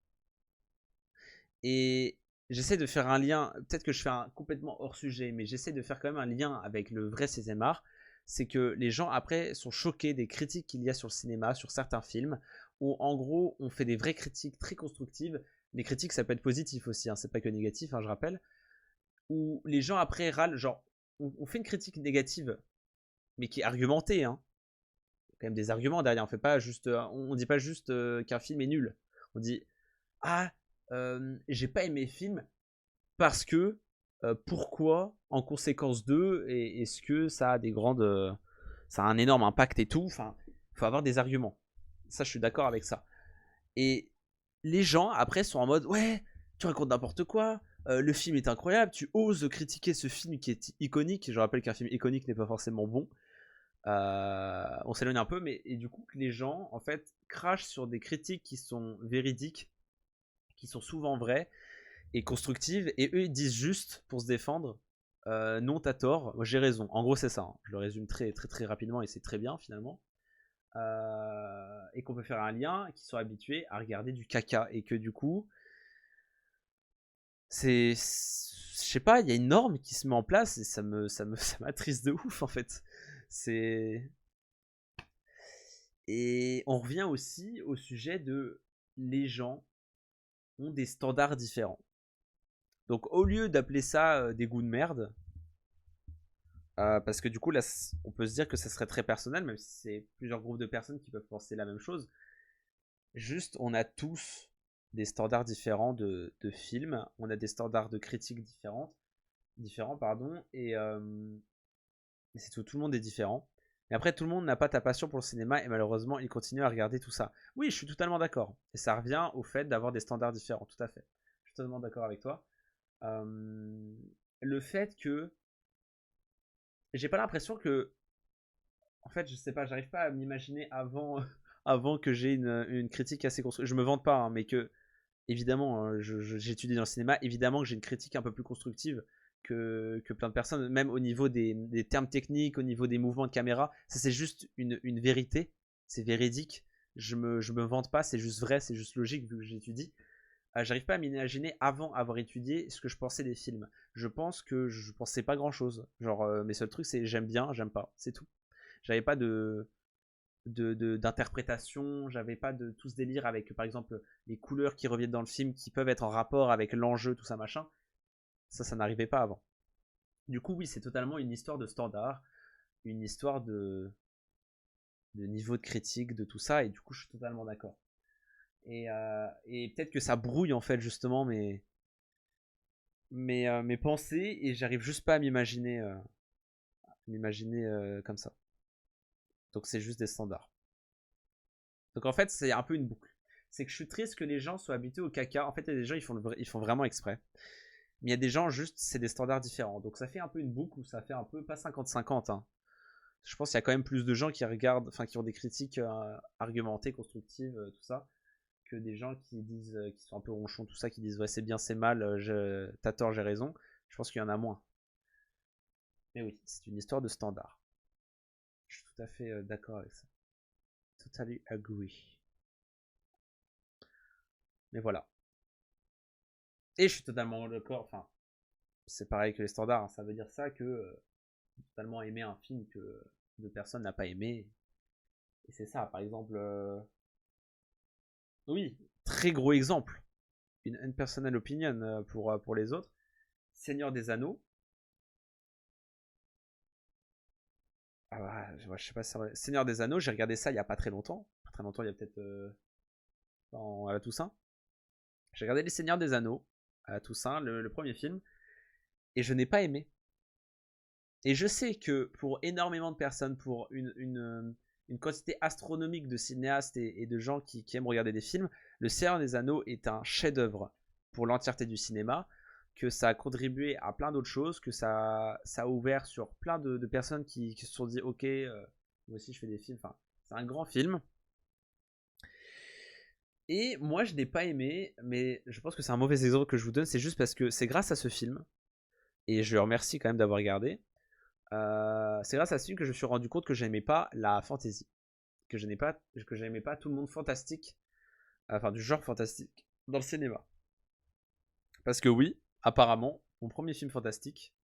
Et j'essaie de faire un lien, peut-être que je fais complètement hors sujet, mais j'essaie de faire quand même un lien avec le vrai 16e art. C'est que les gens après sont choqués des critiques qu'il y a sur le cinéma, sur certains films, où en gros on fait des vraies critiques très constructives. Les critiques, ça peut être positif aussi, hein, c'est pas que négatif, hein, je rappelle. Où les gens après râlent, genre, on fait une critique négative, mais qui est argumentée. Hein. Il y a quand même des arguments derrière, on dit pas juste qu'un film est nul. On dit, j'ai pas aimé le film parce que, pourquoi, en conséquence de, et est-ce que ça a ça a un énorme impact et tout. Enfin, il faut avoir des arguments. Ça, je suis d'accord avec ça. Et les gens après sont en mode ouais, tu racontes n'importe quoi, le film est incroyable, tu oses critiquer ce film qui est iconique. Je rappelle qu'un film iconique n'est pas forcément bon. On s'éloigne un peu, mais et du coup les gens en fait crachent sur des critiques qui sont véridiques, qui sont souvent vraies et constructives, et eux ils disent juste pour se défendre non t'as tort, moi j'ai raison. En gros c'est ça, hein. Je le résume très très très rapidement et c'est très bien finalement. et qu'on peut faire un lien, qui sont habitués à regarder du caca et que du coup, je sais pas, il y a une norme qui se met en place et ça m'attriste de ouf en fait. Et on revient aussi au sujet de les gens ont des standards différents. Donc au lieu d'appeler ça des goûts de merde, parce que du coup là on peut se dire que ça serait très personnel, même si c'est plusieurs groupes de personnes qui peuvent penser la même chose. Juste on a tous des standards différents de films, on a des standards de critiques différents et c'est tout le monde est différent. Mais après tout le monde n'a pas ta passion pour le cinéma et malheureusement il continue à regarder tout ça. Oui, je suis totalement d'accord. Et ça revient au fait d'avoir des standards différents, tout à fait. Je suis totalement d'accord avec toi. Le fait que j'ai pas l'impression que, en fait, je sais pas, j'arrive pas à m'imaginer avant que j'ai une critique assez constructive. Je me vante pas, hein, mais que évidemment, j'étudie dans le cinéma, évidemment que j'ai une critique un peu plus constructive que plein de personnes, même au niveau des termes techniques, au niveau des mouvements de caméra. Ça c'est juste une vérité, c'est véridique. Je me vante pas, c'est juste vrai, c'est juste logique vu que j'étudie. J'arrive pas à m'imaginer avant avoir étudié ce que je pensais des films. Je pense que je pensais pas grand chose. Genre, mes seuls trucs c'est j'aime bien, j'aime pas, c'est tout. J'avais pas d'interprétation, j'avais pas de tout ce délire avec par exemple les couleurs qui reviennent dans le film qui peuvent être en rapport avec l'enjeu, tout ça machin. Ça n'arrivait pas avant. Du coup, oui, c'est totalement une histoire de standard, une histoire de niveau de critique, de tout ça, et du coup, je suis totalement d'accord. Et peut-être que ça brouille en fait justement mes pensées, et j'arrive juste pas à m'imaginer comme ça. Donc c'est juste des standards. Donc en fait, c'est un peu une boucle. C'est que je suis triste que les gens soient habitués au caca. En fait, il y a des gens, ils font vraiment exprès. Mais il y a des gens, juste, c'est des standards différents. Donc ça fait un peu une boucle où ça fait un peu, pas 50-50. Hein. Je pense qu'il y a quand même plus de gens qui regardent, enfin qui ont des critiques argumentées, constructives, tout ça, que des gens qui disent, qui sont un peu ronchons, tout ça, qui disent ouais c'est bien, c'est mal, t'as tort, j'ai raison. Je pense qu'il y en a moins. Mais oui, c'est une histoire de standard. Je suis tout à fait d'accord avec ça. Totally agree. Mais voilà. Et je suis totalement d'accord, enfin, c'est pareil que les standards, hein, ça veut dire ça que totalement aimer un film que deux personnes n'ont pas aimé. Et c'est ça, par exemple, oui, très gros exemple, une unpersonal opinion pour les autres, Seigneur des Anneaux. Ah, je sais pas si c'est vrai. Seigneur des Anneaux, j'ai regardé ça il y a pas très longtemps. Pas très longtemps, il y a peut-être à la Toussaint. J'ai regardé Les Seigneurs des Anneaux à la Toussaint, le premier film, et je n'ai pas aimé. Et je sais que pour énormément de personnes, pour une quantité astronomique de cinéastes et de gens qui aiment regarder des films, Le Seigneur des Anneaux est un chef-d'œuvre pour l'entièreté du cinéma, que ça a contribué à plein d'autres choses, que ça a ouvert sur plein de personnes qui se sont dit ok, moi aussi je fais des films, enfin c'est un grand film. Et moi je n'ai pas aimé, mais je pense que c'est un mauvais exemple que je vous donne, c'est juste parce que c'est grâce à ce film, et je le remercie quand même d'avoir regardé, c'est grâce à ce film que je me suis rendu compte que j'aimais pas la fantasy, que j'aimais pas tout le monde fantastique, enfin du genre fantastique dans le cinéma. Parce que oui, apparemment, mon premier film fantastique,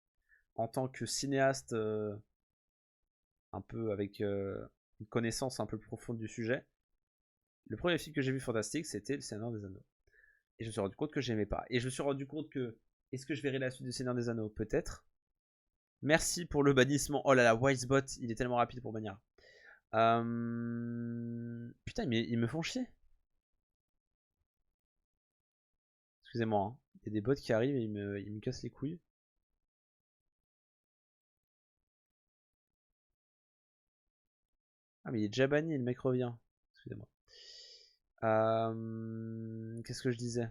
en tant que cinéaste un peu avec une connaissance un peu profonde du sujet, le premier film que j'ai vu fantastique, c'était Le Seigneur des Anneaux. Et je me suis rendu compte que j'aimais pas. Et je me suis rendu compte que, est-ce que je verrai la suite du Seigneur des Anneaux? Peut-être. Merci pour le bannissement. Oh là là, Wisebot, il est tellement rapide pour bannir. Putain, ils me font chier. Excusez-moi, hein. Il y a des bots qui arrivent et ils me cassent les couilles. Ah mais il est déjà banni, le mec revient. Excusez-moi. Qu'est-ce que je disais?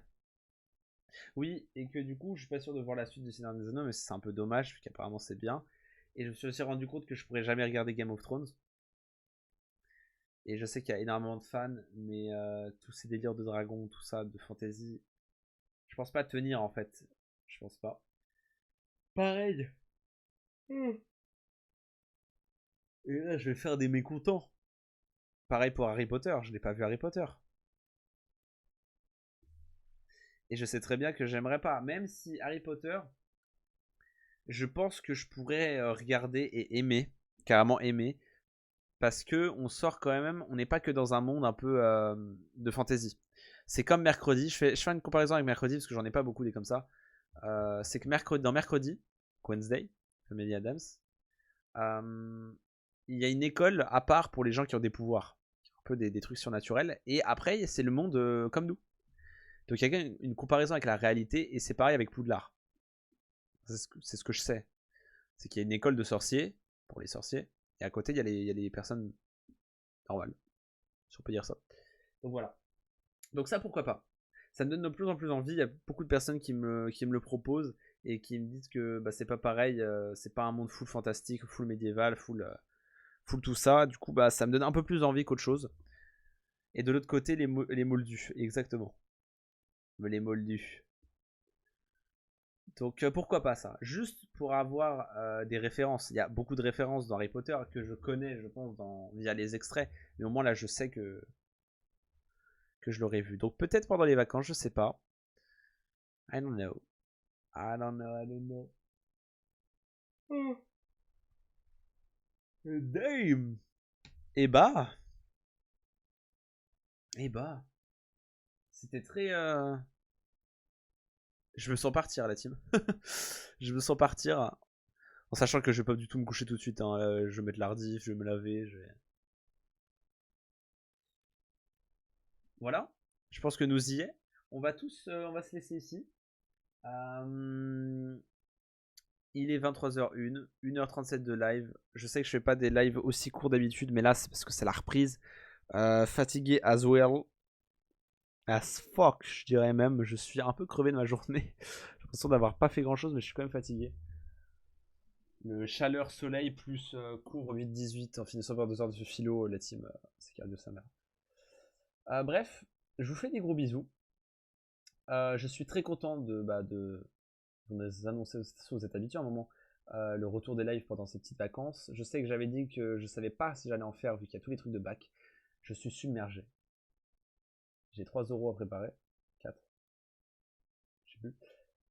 Oui, et que du coup, je suis pas sûr de voir la suite du Seigneur des Anneaux, mais c'est un peu dommage, vu qu'apparemment c'est bien. Et je me suis aussi rendu compte que je pourrais jamais regarder Game of Thrones. Et je sais qu'il y a énormément de fans, mais tous ces délires de dragons, tout ça, de fantasy, je pense pas tenir en fait. Je pense pas. Pareil. Et là, je vais faire des mécontents. Pareil pour Harry Potter, je n'ai pas vu Harry Potter. Et je sais très bien que j'aimerais pas. Même si Harry Potter, je pense que je pourrais regarder et aimer, carrément aimer. Parce que on sort quand même, on n'est pas que dans un monde un peu de fantasy. C'est comme Mercredi, je fais une comparaison avec Mercredi parce que j'en ai pas beaucoup des comme ça. C'est que dans Mercredi, Wednesday, Family Adams, il y a une école à part pour les gens qui ont des pouvoirs, un peu des trucs surnaturels. Et après, c'est le monde comme nous. Donc il y a une comparaison avec la réalité et c'est pareil avec Poudlard. C'est ce que je sais. C'est qu'il y a une école de sorciers, pour les sorciers, et à côté il y a les personnes normales, si on peut dire ça. Donc voilà. Donc ça, pourquoi pas. Ça me donne de plus en plus envie. Il y a beaucoup de personnes qui me le proposent et qui me disent que bah, c'est pas pareil, c'est pas un monde full fantastique, full médiéval, full tout ça. Du coup, bah, ça me donne un peu plus envie qu'autre chose. Et de l'autre côté, les moldus, exactement. Les moldus. Donc pourquoi pas ça. Juste pour avoir des références. Il y a beaucoup de références dans Harry Potter que je connais, je pense, via les extraits. Mais au moins là, je sais que je l'aurais vu. Donc peut-être pendant les vacances, je sais pas. I don't know. I don't know. Damn. Et bah. C'était très... Je me sens partir, la team. Je me sens partir. En sachant que je vais pas du tout me coucher tout de suite. Hein. Je vais mettre l'ardif, je vais me laver. Voilà. Je pense que nous y est. On va se laisser ici. Il est 23h01. 1h37 de live. Je sais que je fais pas des lives aussi courts d'habitude. Mais là, c'est parce que c'est la reprise. Fatigué as well. As fuck, je dirais même. Je suis un peu crevé de ma journée. J'ai l'impression d'avoir pas fait grand chose, mais je suis quand même fatigué. Le chaleur soleil plus cours 8-18 en finissant par 2 heures de philo, la team, c'est cardio sa mère. Bref, je vous fais des gros bisous. Je suis très content de vous annoncer, vous êtes habitués à un moment, le retour des lives pendant ces petites vacances. Je sais que j'avais dit que je savais pas si j'allais en faire vu qu'il y a tous les trucs de bac. Je suis submergé. J'ai 3 € à préparer. 4. Je sais plus.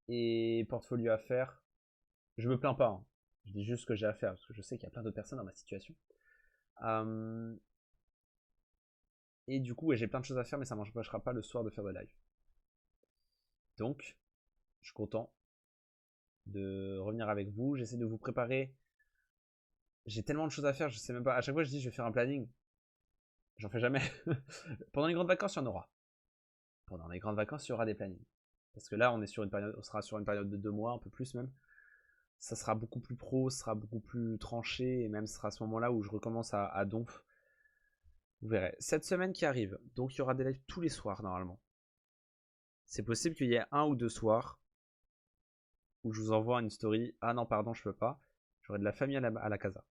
Et portfolio à faire. Je me plains pas. Hein. Je dis juste ce que j'ai à faire. Parce que je sais qu'il y a plein d'autres personnes dans ma situation. Et du coup, ouais, j'ai plein de choses à faire. Mais ça ne m'empêchera pas le soir de faire des lives. Donc, je suis content de revenir avec vous. J'essaie de vous préparer. J'ai tellement de choses à faire. Je sais même pas. À chaque fois, je dis je vais faire un planning. J'en fais jamais. Pendant les grandes vacances, il y en aura. Pendant les grandes vacances, il y aura des plannings. Parce que là, on sera sur une période de 2 mois, un peu plus même. Ça sera beaucoup plus pro, ça sera beaucoup plus tranché, et même ce sera à ce moment-là où je recommence à donf. Vous verrez. Cette semaine qui arrive, donc il y aura des lives tous les soirs normalement. C'est possible qu'il y ait 1 ou 2 soirs où je vous envoie une story. Ah non, pardon, je peux pas. J'aurai de la famille à la casa.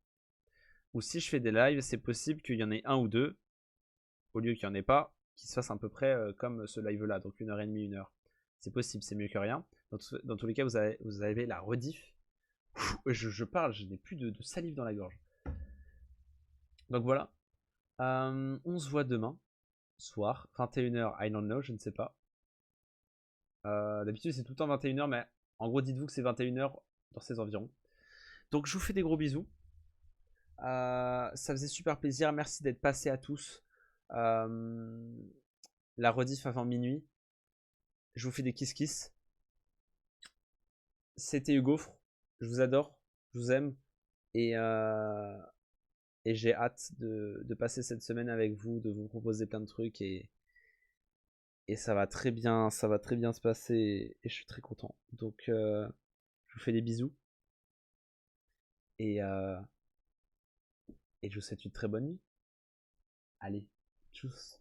Ou si je fais des lives, c'est possible qu'il y en ait 1 ou 2. Au lieu qu'il n'y en ait pas, qui se fasse à peu près comme ce live là, donc 1h30, 1h. C'est possible, c'est mieux que rien. Dans tous les cas, vous avez la rediff. Je parle, je n'ai plus de salive dans la gorge. Donc voilà. On se voit demain soir, 21h, I don't know, je ne sais pas. D'habitude c'est tout le temps 21h, mais en gros dites-vous que c'est 21h dans ces environs. Donc je vous fais des gros bisous. Ça faisait super plaisir, merci d'être passé à tous. La rediff avant minuit. Je vous fais des kiss kiss. C'était Hugo. Je vous adore, je vous aime. Et j'ai hâte de passer cette semaine avec vous, de vous proposer plein de trucs. Et ça va très bien se passer. Et je suis très content. Donc je vous fais des bisous. Et je vous souhaite une très bonne nuit. Allez, tchuss.